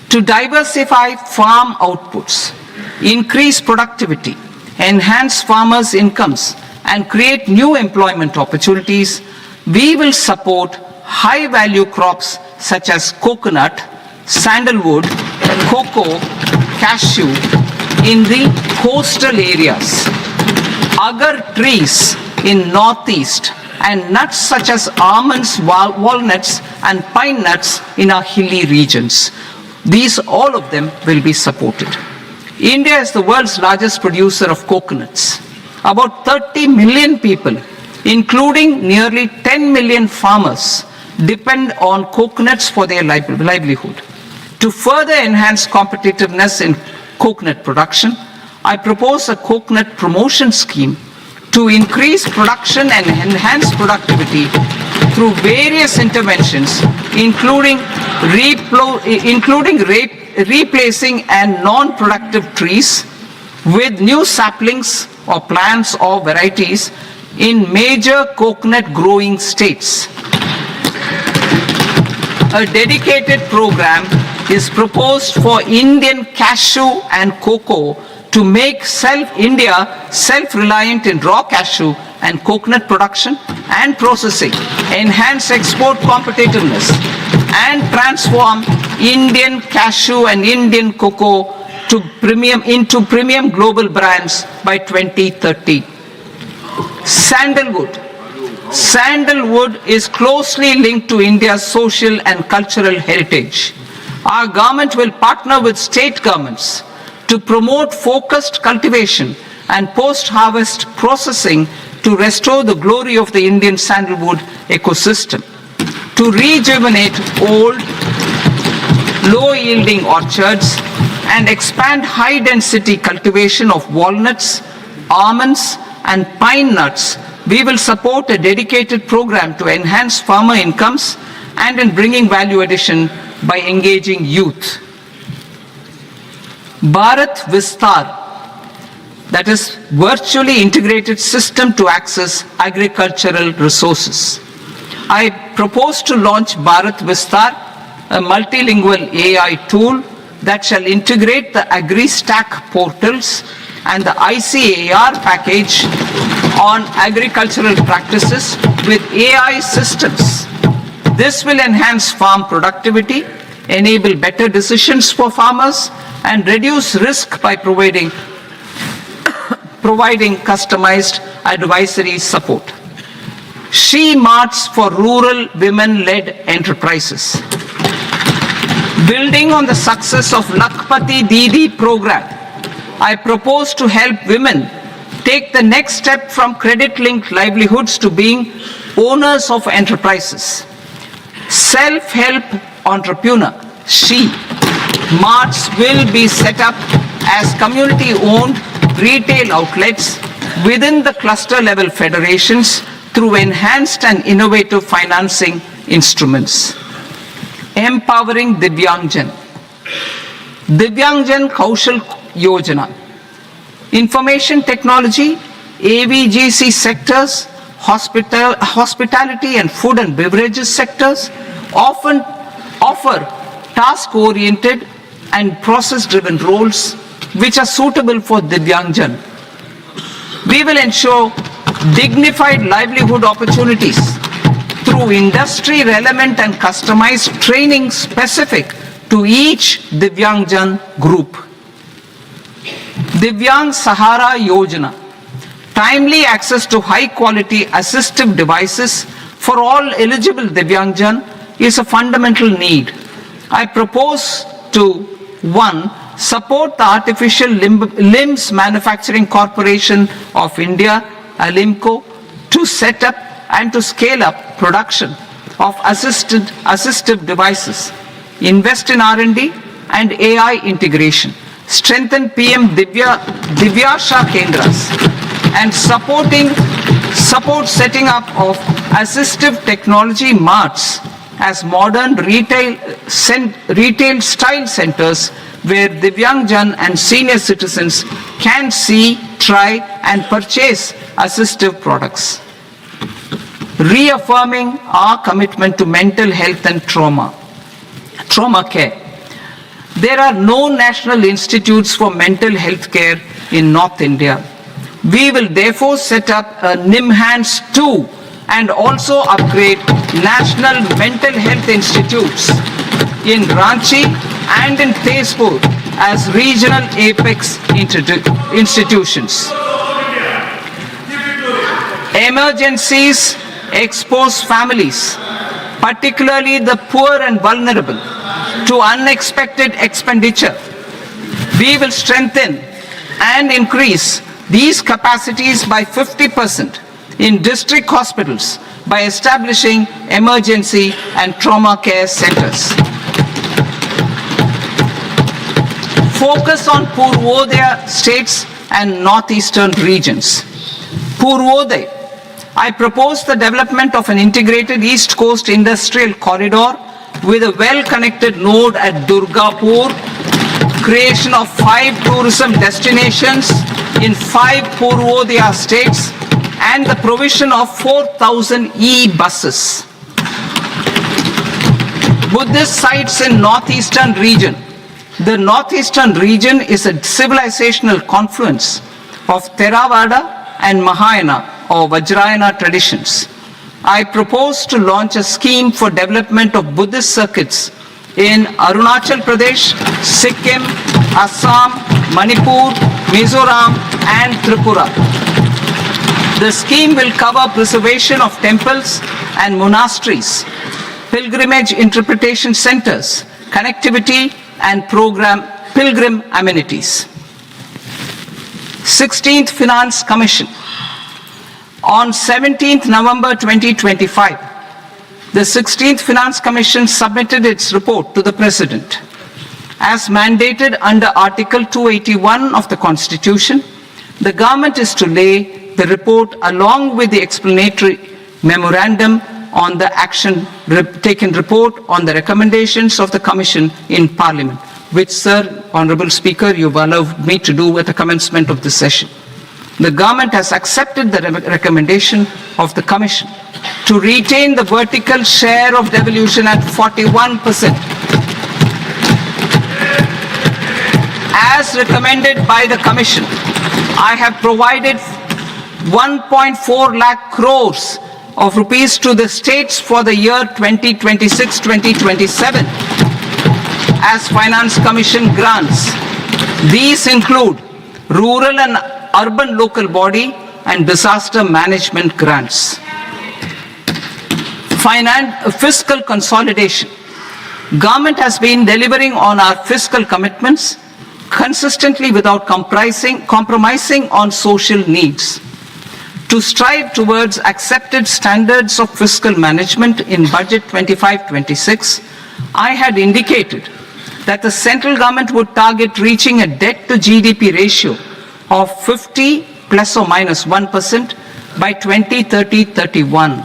To diversify farm outputs, increase productivity, enhance farmers' incomes, and create new employment opportunities, we will support high-value crops such as coconut, sandalwood, cocoa, cashew in the coastal areas, agar trees in northeast, and nuts such as almonds, walnuts, and pine nuts in our hilly regions. These, all of them, will be supported. India is the world's largest producer of coconuts. About 30 million people, including nearly 10 million farmers, depend on coconuts for their livelihood. To further enhance competitiveness in coconut production, I propose a coconut promotion scheme to increase production and enhance productivity through various interventions, including replacing and non-productive trees, with new saplings or plants or varieties in major coconut growing states. A dedicated program is proposed for Indian cashew and cocoa to make India self-reliant in raw cashew and coconut production and processing, enhance export competitiveness, and transform Indian cashew and Indian cocoa into premium global brands by 2030. Sandalwood. Sandalwood is closely linked to India's social and cultural heritage. Our government will partner with state governments to promote focused cultivation and post-harvest processing to restore the glory of the Indian sandalwood ecosystem, to rejuvenate old, low-yielding orchards, and expand high-density cultivation of walnuts, almonds, and pine nuts. We will support a dedicated program to enhance farmer incomes and in bringing value addition by engaging youth. Bharat Vistar, that is virtually integrated system to access agricultural resources. I propose to launch Bharat Vistar, a multilingual AI tool that shall integrate the AgriStack portals and the ICAR package on agricultural practices with AI systems. This will enhance farm productivity, enable better decisions for farmers, and reduce risk by providing customized advisory support. She Marts for rural women-led enterprises. Building on the success of Lakpati Didi program, I propose to help women take the next step from credit-linked livelihoods to being owners of enterprises. Self-help entrepreneur, She Marts will be set up as community-owned retail outlets within the cluster-level federations through enhanced and innovative financing instruments. Empowering Divyangjan. Divyangjan Kaushal Yojana. Information technology, AVGC sectors, hospitality and food and beverages sectors often offer task-oriented and process-driven roles which are suitable for Divyangjan. We will ensure dignified livelihood opportunities through industry-relevant and customized training specific to each Divyangjan group. Divyang Sahara Yojana. Timely access to high-quality assistive devices for all eligible Divyangjan is a fundamental need. I propose to 1. Support the Artificial Limbs Manufacturing Corporation of India, ALIMCO, to set up and to scale up production of assistive devices, invest in R&D and AI integration, strengthen PM Divyasha Kendras, and support setting up of assistive technology marts as modern retail style centers where Divyangjan and senior citizens can see, try and purchase assistive products. Reaffirming our commitment to mental health and trauma care. There are no national institutes for mental health care in North India. We will therefore set up a NIMHANS 2 and also upgrade national mental health institutes in Ranchi and in Tezpur as regional apex institutions. Emergencies expose families, particularly the poor and vulnerable, to unexpected expenditure. We will strengthen and increase these capacities by 50% in district hospitals by establishing emergency and trauma care centers. Focus on Purvodaya states and northeastern regions. Purvodaya. I propose the development of an integrated East Coast industrial corridor with a well-connected node at Durgapur, creation of 5 tourism destinations in 5 Purvodaya states, and the provision of 4,000 e-buses. Buddhist sites in northeastern region. The northeastern region is a civilizational confluence of Theravada and Mahayana or Vajrayana traditions. I propose to launch a scheme for development of Buddhist circuits in Arunachal Pradesh, Sikkim, Assam, Manipur, Mizoram, and Tripura. The scheme will cover preservation of temples and monasteries, pilgrimage interpretation centers, connectivity, and pilgrim amenities. 16th Finance Commission. On 17th November 2025, the 16th Finance Commission submitted its report to the President. As mandated under Article 281 of the Constitution, the government is to lay the report along with the explanatory memorandum on the action taken report on the recommendations of the Commission in Parliament, which, Sir, Honourable Speaker, you've allowed me to do at the commencement of this session. The government has accepted the recommendation of the Commission to retain the vertical share of devolution at 41%. As recommended by the Commission, I have provided 1.4 lakh crores of rupees to the states for the year 2026-2027 as Finance Commission grants. These include rural and urban local body and disaster management grants. Fiscal consolidation. Government has been delivering on our fiscal commitments consistently without compromising on social needs. To strive towards accepted standards of fiscal management in Budget 25-26, I had indicated that the central government would target reaching a debt to GDP ratio of 50 plus or minus 1% by 2030-31.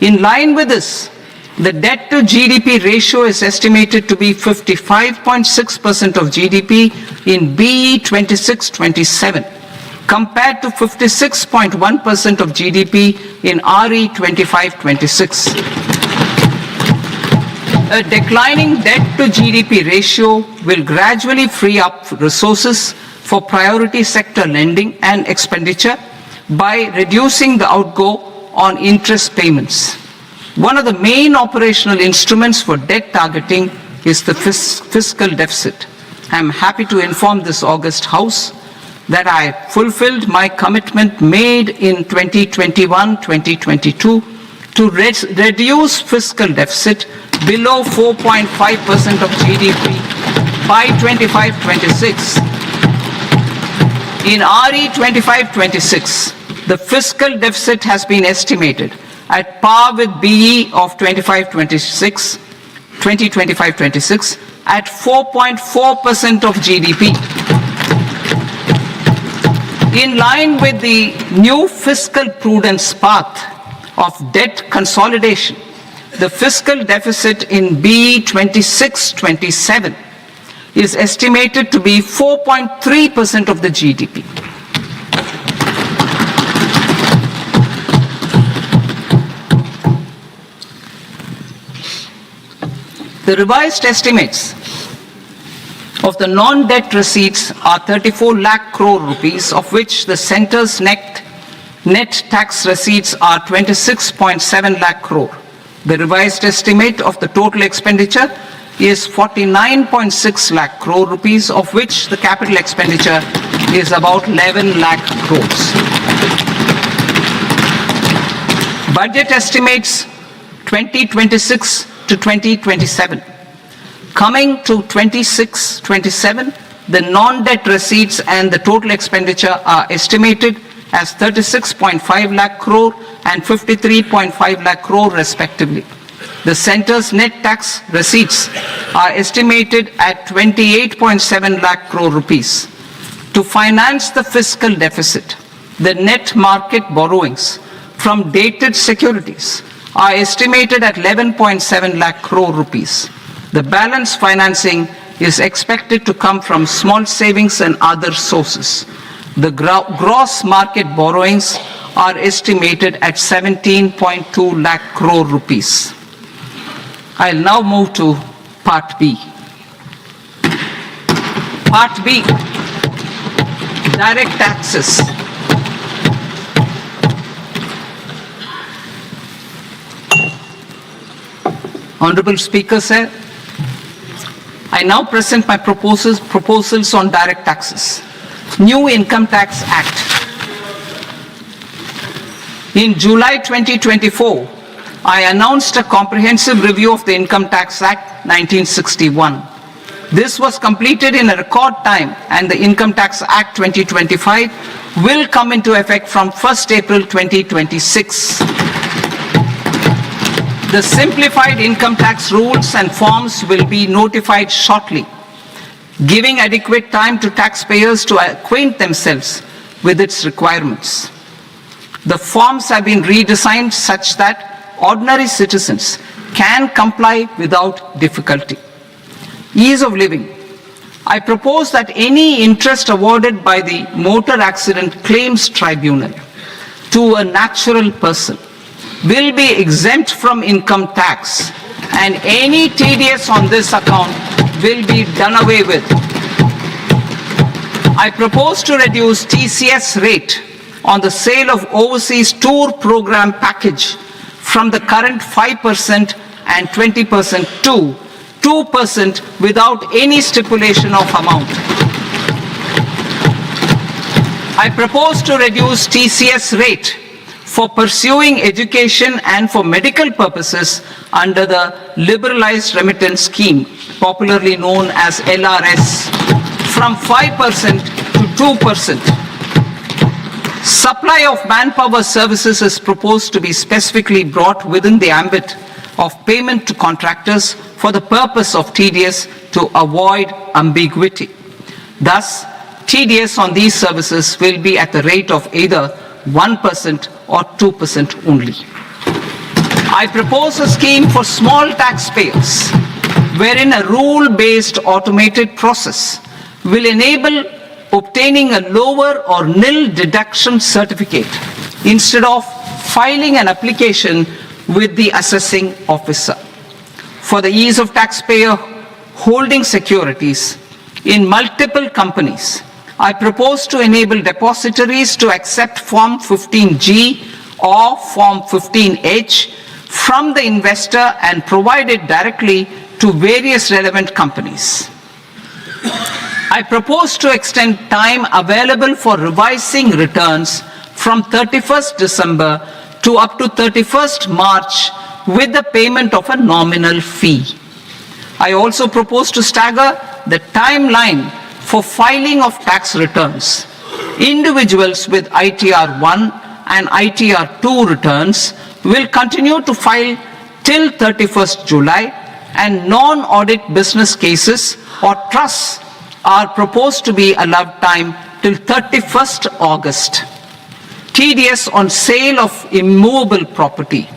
In line with this, the debt to GDP ratio is estimated to be 55.6% of GDP in BE 26-27, compared to 56.1% of GDP in RE 25-26. A declining debt to GDP ratio will gradually free up resources for priority sector lending and expenditure by reducing the outgo on interest payments. One of the main operational instruments for debt targeting is the fiscal deficit. I am happy to inform this august House that I fulfilled my commitment made in 2021-2022 to reduce fiscal deficit below 4.5% of GDP by 25-26. In RE 25-26, the fiscal deficit has been estimated at par with BE of 2025-26 at 4.4% of GDP. In line with the new fiscal prudence path of debt consolidation, the fiscal deficit in BE 26-27 is estimated to be 4.3% of the GDP. The revised estimates of the non-debt receipts are 34 lakh crore rupees, of which the centre's net tax receipts are 26.7 lakh crore. The revised estimate of the total expenditure is 49.6 lakh crore rupees, of which the capital expenditure is about 11 lakh crores. Budget estimates 2026 to 2027. Coming to 26-27, the non-debt receipts and the total expenditure are estimated as 36.5 lakh crore and 53.5 lakh crore respectively. The centre's net tax receipts are estimated at 28.7 lakh crore rupees. To finance the fiscal deficit, the net market borrowings from dated securities are estimated at 11.7 lakh crore rupees. The balance financing is expected to come from small savings and other sources. The gross market borrowings are estimated at 17.2 lakh crore rupees. I'll now move to Part B. Part B, direct taxes. Honorable Speaker, sir, I now present my proposals on direct taxes. New Income Tax Act. In July 2024, I announced a comprehensive review of the Income Tax Act 1961. This was completed in a record time, and the Income Tax Act 2025 will come into effect from 1st April 2026. The simplified income tax rules and forms will be notified shortly, giving adequate time to taxpayers to acquaint themselves with its requirements. The forms have been redesigned such that ordinary citizens can comply without difficulty. Ease of living. I propose that any interest awarded by the Motor Accident Claims Tribunal to a natural person will be exempt from income tax, and any TDS on this account will be done away with. I propose to reduce TCS rate on the sale of overseas tour program package from the current 5% and 20% to 2% without any stipulation of amount. I propose to reduce TCS rate for pursuing education and for medical purposes under the Liberalized Remittance Scheme, popularly known as LRS, from 5% to 2%. Supply of manpower services is proposed to be specifically brought within the ambit of payment to contractors for the purpose of TDS to avoid ambiguity. Thus, TDS on these services will be at the rate of either 1% or 2% only. I propose a scheme for small taxpayers, wherein a rule-based automated process will enable obtaining a lower or nil deduction certificate instead of filing an application with the assessing officer. For the ease of taxpayer holding securities in multiple companies, I propose to enable depositories to accept Form 15G or Form 15H from the investor and provide it directly to various relevant companies. I propose to extend time available for revising returns from 31st December to up to 31st March with the payment of a nominal fee. I also propose to stagger the timeline for filing of tax returns. Individuals with ITR 1 and ITR 2 returns will continue to file till 31st July, and non-audit business cases or trusts are proposed to be allowed time till 31st August. TDS on sale of immovable property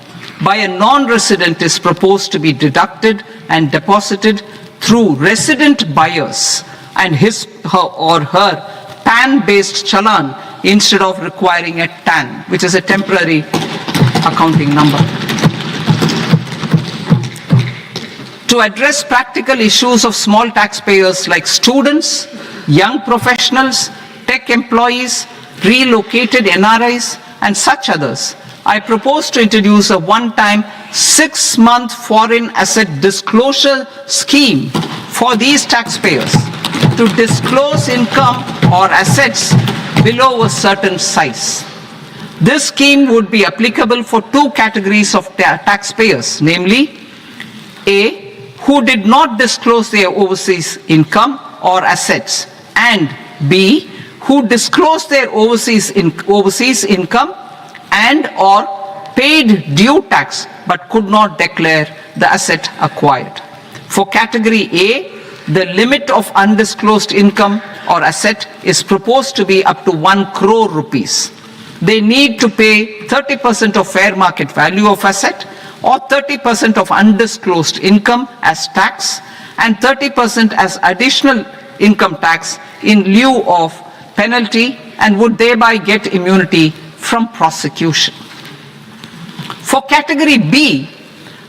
by a non-resident is proposed to be deducted and deposited through resident buyers and his or her PAN-based challan instead of requiring a TAN, which is a temporary accounting number. To address practical issues of small taxpayers like students, young professionals, tech employees, relocated NRIs, and such others, I propose to introduce a one-time 6-month foreign asset disclosure scheme for these taxpayers to disclose income or assets below a certain size. This scheme would be applicable for two categories of taxpayers, namely, A, who did not disclose their overseas income or assets, and B, who disclosed their overseas income and or paid due tax but could not declare the asset acquired. For category A, the limit of undisclosed income or asset is proposed to be up to 1 crore rupees. They need to pay 30% of fair market value of asset or 30% of undisclosed income as tax and 30% as additional income tax in lieu of penalty, and would thereby get immunity from prosecution. For category B,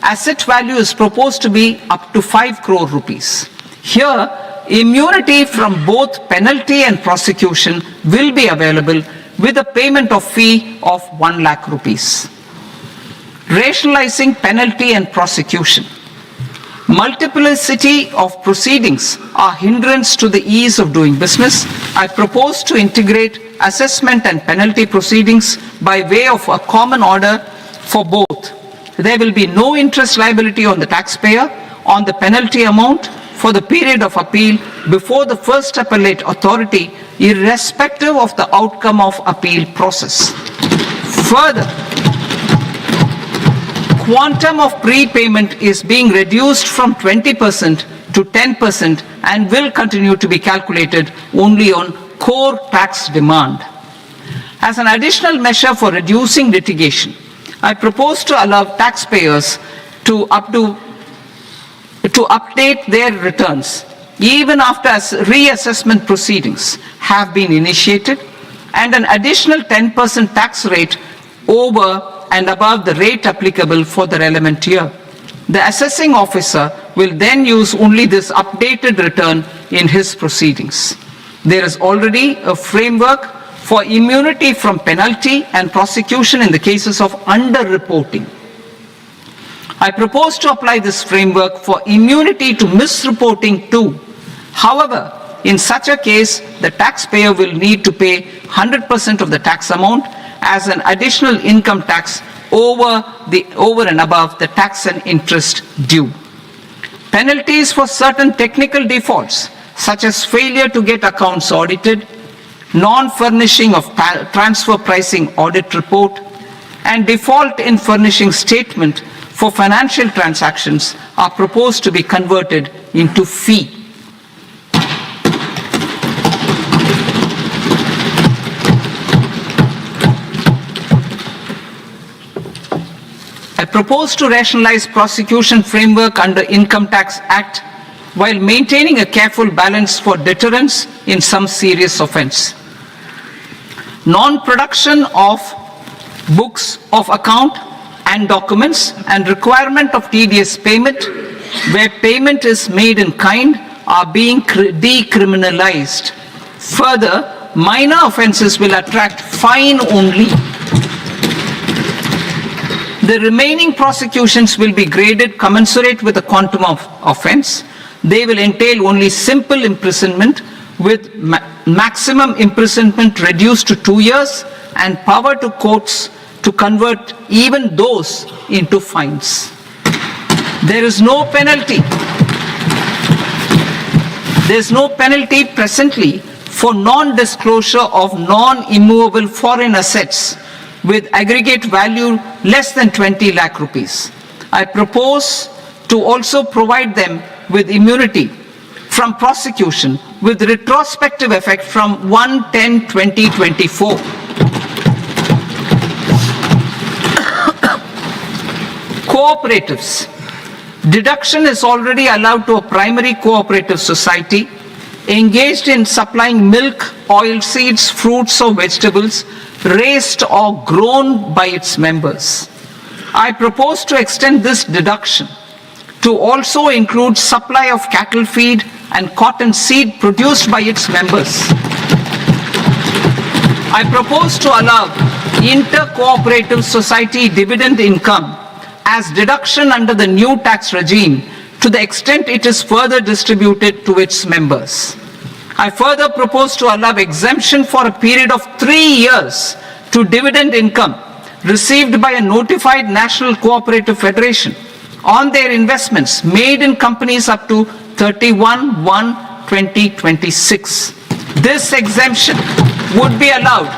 asset value is proposed to be up to 5 crore rupees. Here, immunity from both penalty and prosecution will be available with a payment of fee of 1 lakh rupees. Rationalizing penalty and prosecution. Multiplicity of proceedings are hindrance to the ease of doing business. I propose to integrate assessment and penalty proceedings by way of a common order for both. There will be no interest liability on the taxpayer on the penalty amount for the period of appeal before the first appellate authority, irrespective of the outcome of appeal process. Further, quantum of prepayment is being reduced from 20% to 10% and will continue to be calculated only on core tax demand. As an additional measure for reducing litigation, I propose to allow taxpayers to update their returns even after reassessment proceedings have been initiated, and an additional 10% tax rate over and above the rate applicable for the relevant year. The assessing officer will then use only this updated return in his proceedings. There is already a framework for immunity from penalty and prosecution in the cases of underreporting. I propose to apply this framework for immunity to misreporting too. However, in such a case, the taxpayer will need to pay 100% of the tax amount as an additional income tax over and above the tax and interest due. Penalties for certain technical defaults, such as failure to get accounts audited, non-furnishing of transfer pricing audit report, and default in furnishing statement for financial transactions are proposed to be converted into fee. I propose to rationalize prosecution framework under Income Tax Act while maintaining a careful balance for deterrence in some serious offense. Non-production of books of account and documents and requirement of TDS payment where payment is made in kind are being decriminalized. Further, minor offenses will attract fine only. The remaining prosecutions will be graded commensurate with the quantum of offense. They will entail only simple imprisonment with maximum imprisonment reduced to 2 years and power to courts to convert even those into fines. There is no penalty. There is no penalty presently for non-disclosure of non-immovable foreign assets with aggregate value less than 20 lakh rupees. I propose to also provide them with immunity from prosecution with retrospective effect from 1/10/2024. Cooperatives. Deduction is already allowed to a primary cooperative society engaged in supplying milk, oilseeds, fruits or vegetables raised or grown by its members. I propose to extend this deduction to also include supply of cattle feed and cotton seed produced by its members. I propose to allow inter-cooperative society dividend income as deduction under the new tax regime to the extent it is further distributed to its members. I further propose to allow exemption for a period of 3 years to dividend income received by a notified national cooperative federation on their investments made in companies up to 31/1/2026. This exemption would be allowed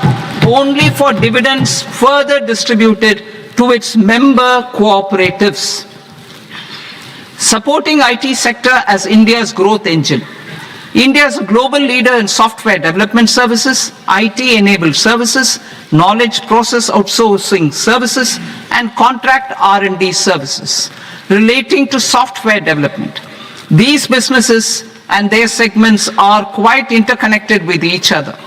only for dividends further distributed to its member cooperatives. Supporting IT sector as India's growth engine. India is a global leader in software development services, IT-enabled services, knowledge process outsourcing services, and contract R&D services. Relating to software development, These businesses and their segments are quite interconnected with each other.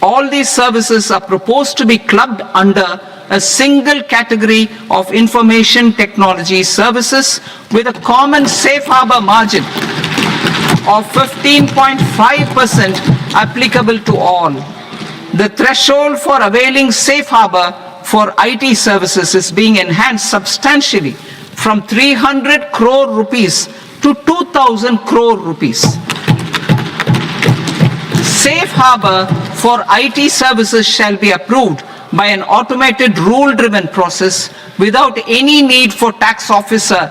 All these services are proposed to be clubbed under a single category of information technology services with a common safe harbor margin of 15.5% applicable to all. The threshold for availing safe harbor for IT services is being enhanced substantially from 300 crore rupees to 2,000 crore rupees. Safe harbor for IT services shall be approved by an automated rule-driven process without any need for tax officer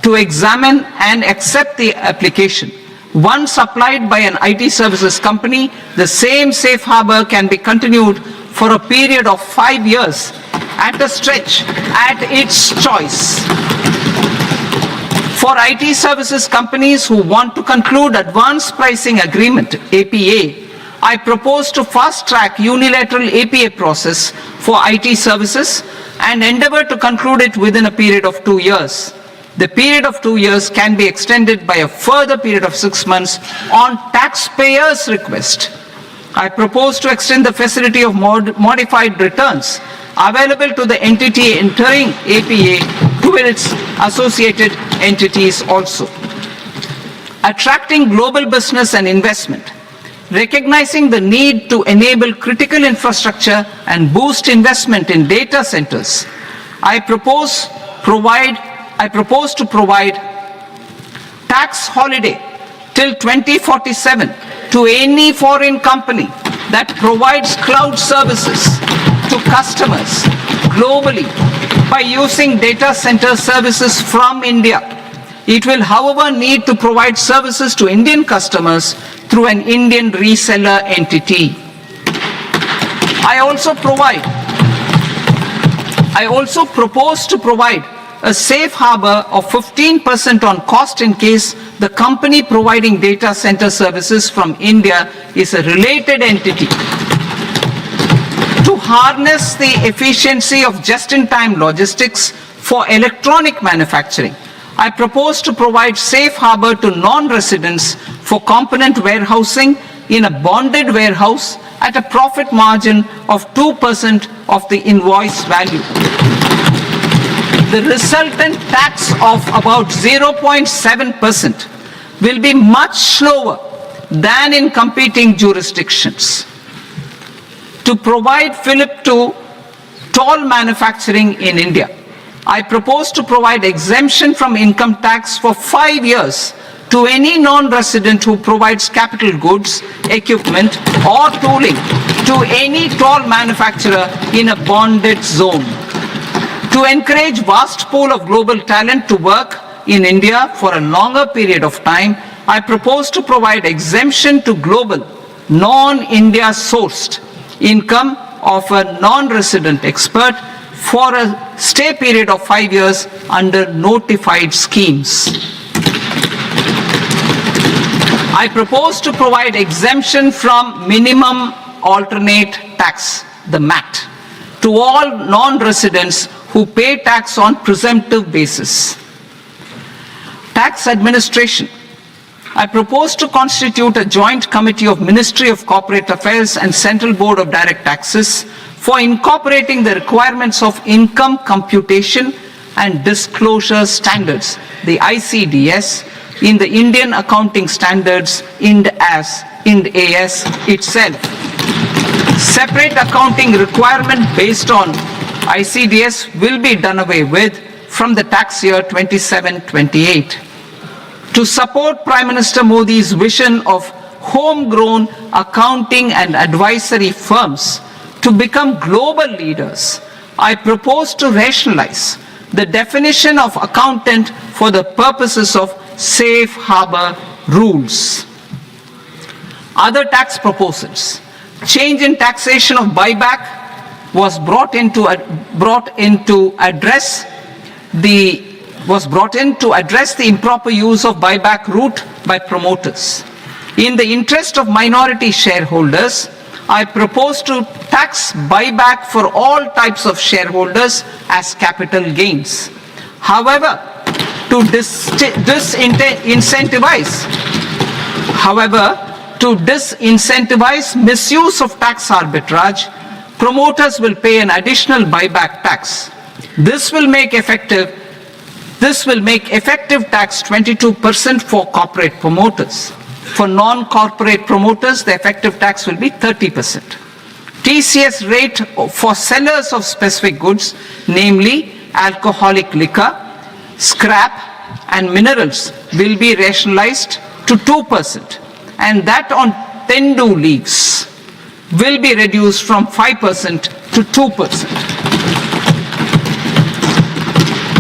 to examine and accept the application. Once applied by an IT services company, the same safe harbor can be continued for a period of 5 years at a stretch at its choice. For IT services companies who want to conclude advanced pricing agreement, APA, I propose to fast-track unilateral APA process for IT services and endeavor to conclude it within a period of 2 years. The period of 2 years can be extended by a further period of 6 months on taxpayers' request. I propose to extend the facility of modified returns available to the entity entering APA to its associated entities also. Attracting global business and investment. Recognizing the need to enable critical infrastructure and boost investment in data centers, I propose to provide tax holiday till 2047 to any foreign company that provides cloud services to customers globally by using data center services from India. It will, however, need to provide services to Indian customers through an Indian reseller entity. I also propose to provide a safe harbor of 15% on cost in case the company providing data center services from India is a related entity. To harness the efficiency of just-in-time logistics for electronic manufacturing, I propose to provide safe harbor to non-residents for component warehousing in a bonded warehouse at a profit margin of 2% of the invoice value. The resultant tax of about 0.7% will be much lower than in competing jurisdictions. To provide fillip to toll manufacturing in India, I propose to provide exemption from income tax for 5 years to any non-resident who provides capital goods, equipment, or tooling to any toll manufacturer in a bonded zone. To encourage vast pool of global talent to work in India for a longer period of time, I propose to provide exemption to global, non-India sourced income of a non-resident expert for a stay period of 5 years under notified schemes. I propose to provide exemption from minimum alternate tax, the MAT, to all non-residents who pay tax on presumptive basis. Tax administration. I propose to constitute a joint committee of Ministry of Corporate Affairs and Central Board of Direct Taxes for incorporating the requirements of income computation and disclosure standards, the ICDS, in the Indian Accounting Standards, IND AS itself. Separate accounting requirement based on ICDS will be done away with from the tax year 27-28. To support Prime Minister Modi's vision of homegrown accounting and advisory firms to become global leaders, I propose to rationalize the definition of accountant for the purposes of safe harbor rules. Other tax proposals. Change in taxation of buyback was brought in to address the improper use of buyback route by promoters. In the interest of minority shareholders, I propose to tax buyback for all types of shareholders as capital gains. However, to disincentivize. However, to disincentivize misuse of tax arbitrage, promoters will pay an additional buyback tax. This will make effective tax 22% for corporate promoters. For non-corporate promoters, the effective tax will be 30%. TCS rate for sellers of specific goods, namely alcoholic liquor, scrap, and minerals, will be rationalized to 2%, and that on tendu leaves will be reduced from 5% to 2%.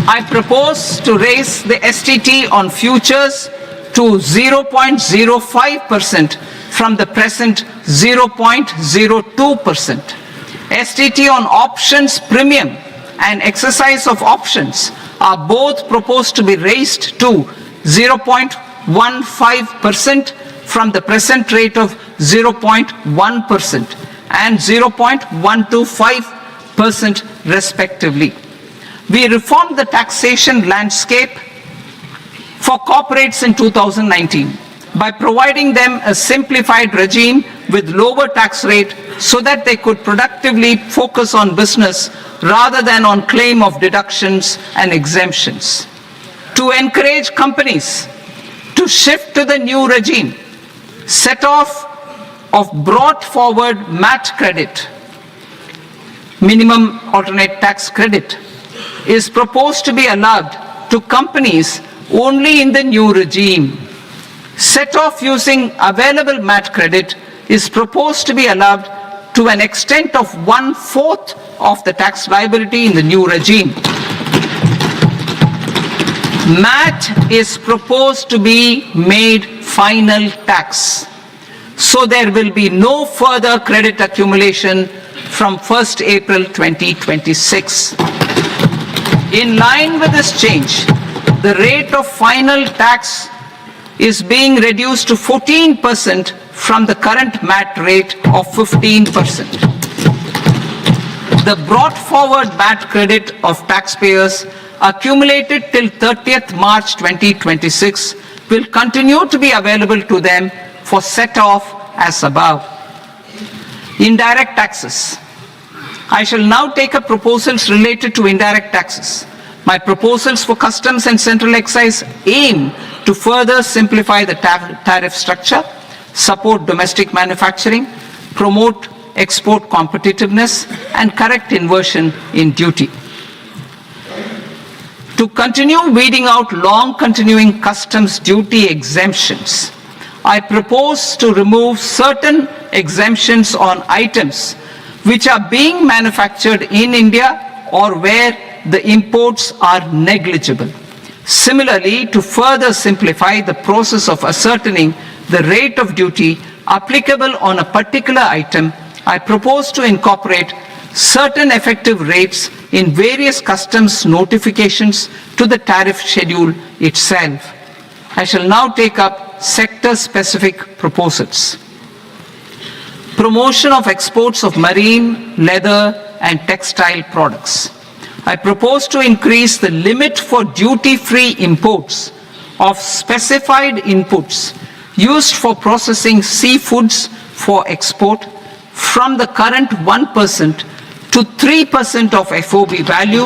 I propose to raise the STT on futures to 0.05% from the present 0.02%. STT on options premium and exercise of options are both proposed to be raised to 0.15% from the present rate of 0.1% and 0.125% respectively. We reformed the taxation landscape for corporates in 2019 by providing them a simplified regime with lower tax rate so that they could productively focus on business rather than on claim of deductions and exemptions. To encourage companies to shift to the new regime, set off of brought forward MAT credit, minimum alternate tax credit, is proposed to be allowed to companies only in the new regime. Set off using available MAT credit is proposed to be allowed to an extent of 1/4 of the tax liability in the new regime. MAT is proposed to be made final tax, so there will be no further credit accumulation from 1st April 2026. In line with this change, the rate of final tax is being reduced to 14% from the current MAT rate of 15%. The brought forward MAT credit of taxpayers accumulated till 30th March 2026 will continue to be available to them for set off as above. Indirect taxes. I shall now take up proposals related to indirect taxes. My proposals for customs and central excise aim to further simplify the tariff structure, support domestic manufacturing, promote export competitiveness, and correct inversion in duty. To continue weeding out long continuing customs duty exemptions, I propose to remove certain exemptions on items which are being manufactured in India or where the imports are negligible. Similarly, to further simplify the process of ascertaining the rate of duty applicable on a particular item, I propose to incorporate certain effective rates in various customs notifications to the tariff schedule itself. I shall now take up sector-specific proposals. Promotion of exports of marine, leather, and textile products. I propose to increase the limit for duty-free imports of specified inputs used for processing seafoods for export from the current 1% to 3% of FOB value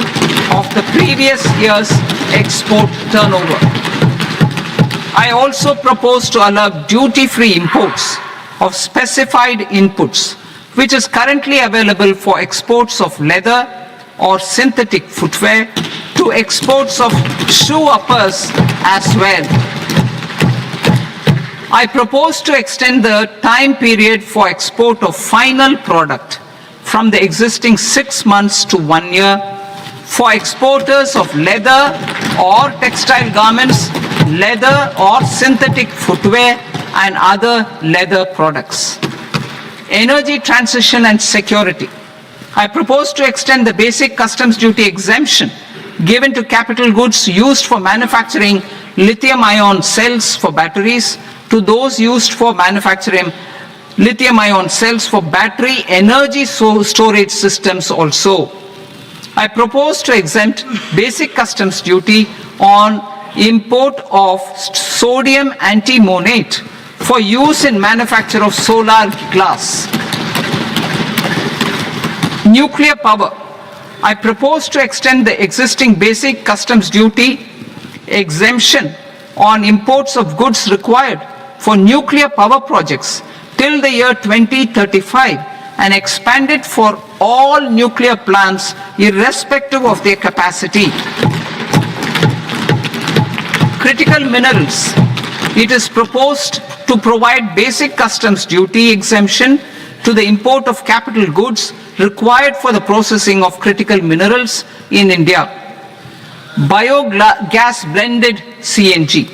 of the previous year's export turnover. I also propose to allow duty-free imports of specified inputs, which is currently available for exports of leather or synthetic footwear, to exports of shoe uppers as well. I propose to extend the time period for export of final product from the existing 6 months to 1 year for exporters of leather or textile garments, leather or synthetic footwear, and other leather products. Energy transition and security. I propose to extend the basic customs duty exemption given to capital goods used for manufacturing lithium-ion cells for batteries to those used for manufacturing lithium-ion cells for battery energy storage systems also. I propose to exempt basic customs duty on import of sodium antimonate for use in manufacture of solar glass. Nuclear power. I propose to extend the existing basic customs duty exemption on imports of goods required for nuclear power projects till the year 2035 and expand it for all nuclear plants irrespective of their capacity. Critical minerals. It is proposed to provide basic customs duty exemption to the import of capital goods required for the processing of critical minerals in India. Biogas blended CNG.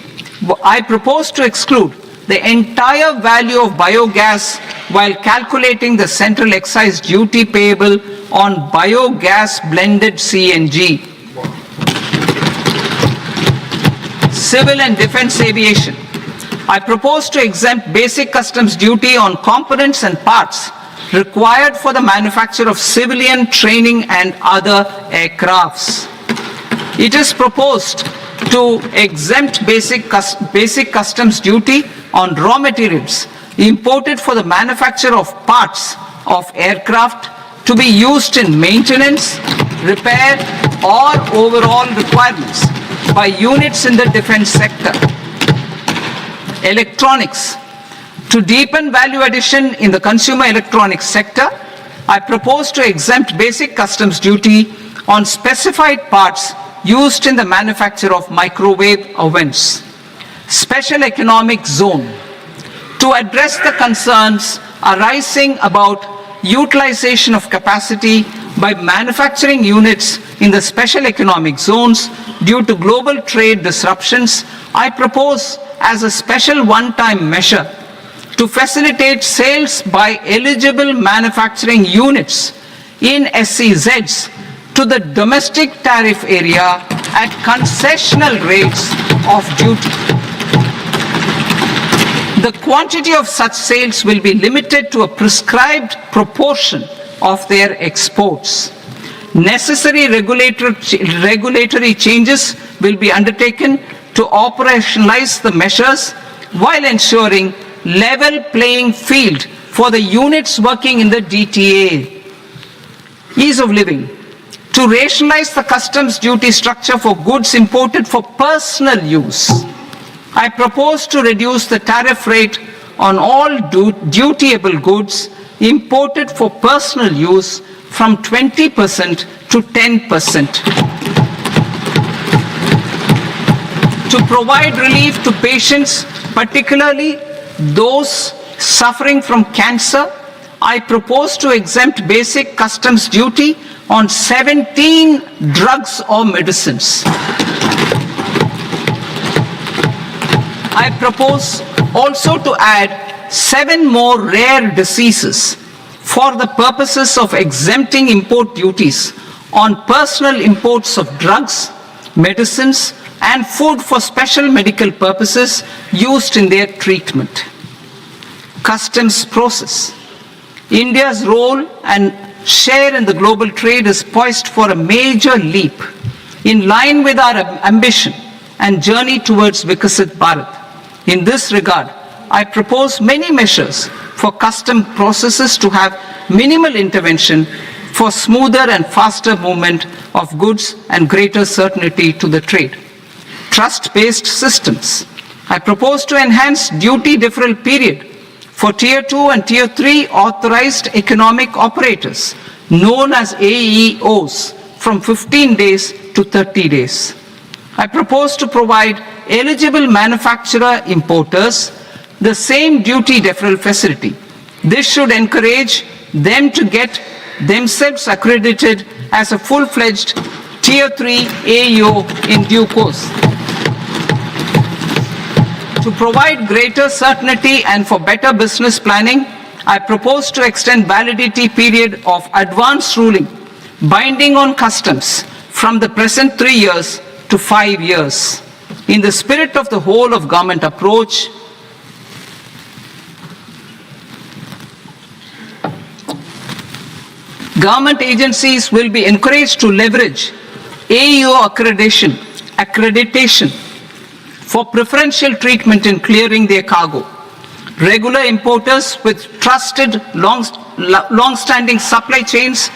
I propose to exclude the entire value of biogas while calculating the central excise duty payable on biogas blended CNG. Civil and defense aviation. I propose to exempt basic customs duty on components and parts required for the manufacture of civilian training and other aircrafts. It is proposed to exempt basic customs duty on raw materials imported for the manufacture of parts of aircraft to be used in maintenance, repair, or overall requirements by units in the defense sector. Electronics. To deepen value addition in the consumer electronics sector, I propose to exempt basic customs duty on specified parts used in the manufacture of microwave ovens. Special economic zone. To address the concerns arising about utilization of capacity by manufacturing units in the special economic zones due to global trade disruptions, I propose as a special one-time measure to facilitate sales by eligible manufacturing units in SEZs to the domestic tariff area at concessional rates of duty. The quantity of such sales will be limited to a prescribed proportion of their exports. Necessary regulatory changes will be undertaken to operationalize the measures while ensuring level playing field for the units working in the DTA. Ease of living. To rationalize the customs duty structure for goods imported for personal use, I propose to reduce the tariff rate on all dutiable goods imported for personal use from 20% to 10%. To provide relief to patients, particularly those suffering from cancer, I propose to exempt basic customs duty on 17 drugs or medicines. I propose also to add 7 more rare diseases for the purposes of exempting import duties on personal imports of drugs, medicines, and food for special medical purposes used in their treatment. Customs process. India's role and share in the global trade is poised for a major leap in line with our ambition and journey towards Viksit Bharat. In this regard, I propose many measures for custom processes to have minimal intervention for smoother and faster movement of goods and greater certainty to the trade. Trust-based systems. I propose to enhance duty deferral period for Tier 2 and Tier 3 authorized economic operators, known as AEOs, from 15 days to 30 days. I propose to provide eligible manufacturer importers the same duty deferral facility. This should encourage them to get themselves accredited as a full-fledged Tier 3 AEO in due course. To provide greater certainty and for better business planning, I propose to extend validity period of advance ruling binding on customs from the present 3 years to 5 years. In the spirit of the whole of government approach, government agencies will be encouraged to leverage AEO accreditation for preferential treatment in clearing their cargo. Regular importers with trusted long-standing supply chains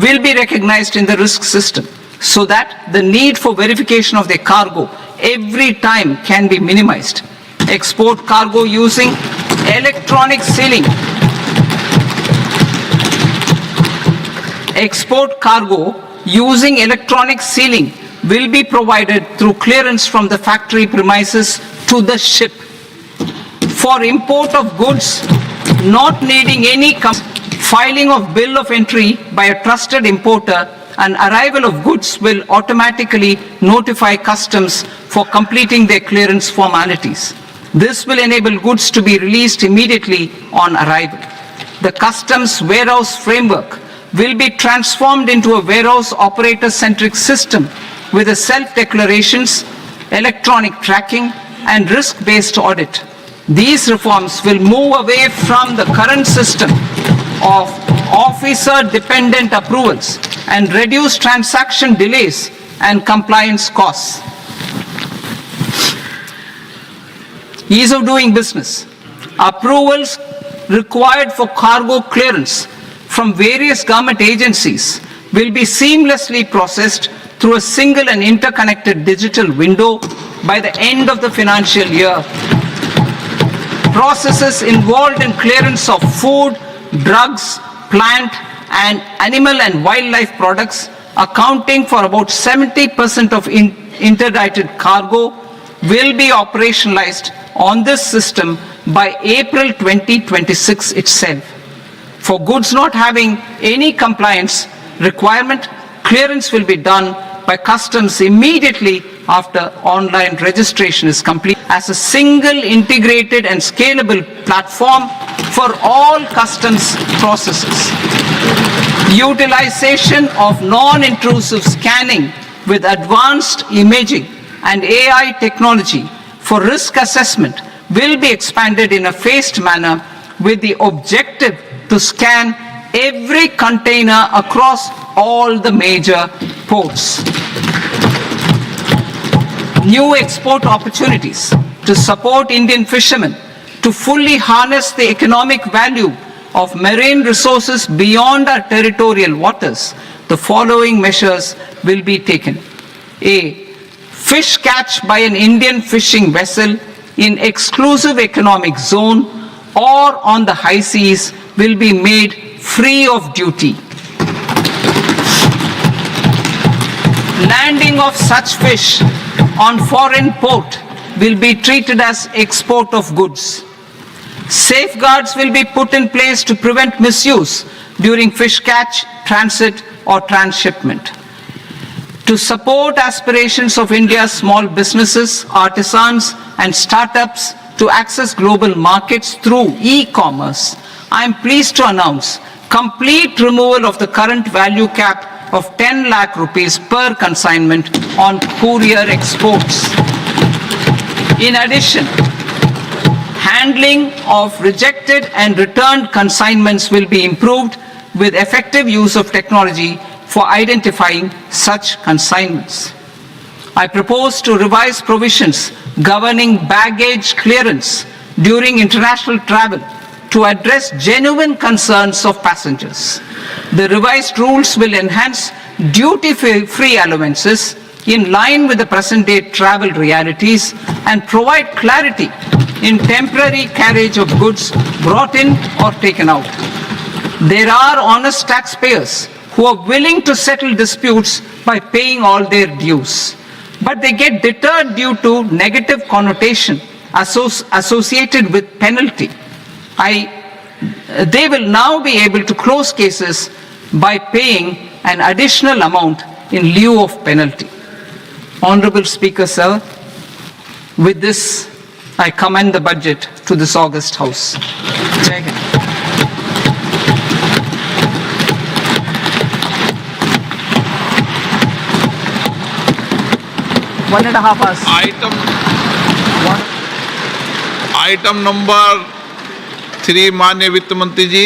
will be recognized in the risk system so that the need for verification of their cargo every time can be minimized. Export cargo using electronic sealing. Export cargo using electronic sealing will be provided through clearance from the factory premises to the ship. For import of goods not needing any filing of bill of entry by a trusted importer, and arrival of goods will automatically notify customs for completing their clearance formalities. This will enable goods to be released immediately on arrival. The customs warehouse framework will be transformed into a warehouse operator-centric system with a self-declarations, electronic tracking, and risk-based audit. These reforms will move away from the current system of officer-dependent approvals and reduce transaction delays and compliance costs. Ease of doing business. Approvals required for cargo clearance from various government agencies will be seamlessly processed through a single and interconnected digital window by the end of the financial year. Processes involved in clearance of food, drugs, plant, and animal and wildlife products, accounting for about 70% of interdicted cargo, will be operationalized on this system by April 2026 itself. For goods not having any compliance requirement, clearance will be done by customs immediately after online registration is complete as a single integrated and scalable platform for all customs processes. Utilization of non-intrusive scanning with advanced imaging and AI technology for risk assessment will be expanded in a phased manner with the objective to scan every container across all the major ports. New export opportunities to support Indian fishermen to fully harness the economic value of marine resources beyond our territorial waters. The following measures will be taken. A. Fish catch by an Indian fishing vessel in exclusive economic zone or on the high seas will be made free of duty. Landing of such fish on foreign port will be treated as export of goods. Safeguards will be put in place to prevent misuse during fish catch, transit, or transshipment. To support aspirations of India's small businesses, artisans, and startups to access global markets through e-commerce, I am pleased to announce complete removal of the current value cap of 10 lakh rupees per consignment on courier exports. In addition, handling of rejected and returned consignments will be improved with effective use of technology for identifying such consignments. I propose to revise provisions governing baggage clearance during international travel to address genuine concerns of passengers. The revised rules will enhance duty-free allowances in line with the present-day travel realities and provide clarity in temporary carriage of goods brought in or taken out. There are honest taxpayers who are willing to settle disputes by paying all their dues, but they get deterred due to negative connotation associated with penalty. They will now be able to close cases by paying an additional amount in lieu of penalty. Honorable Speaker, sir, with this, I commend the budget to this august House. Jai Hind. One and a half hours. Item number 3 माननीय वित्त मंत्री जी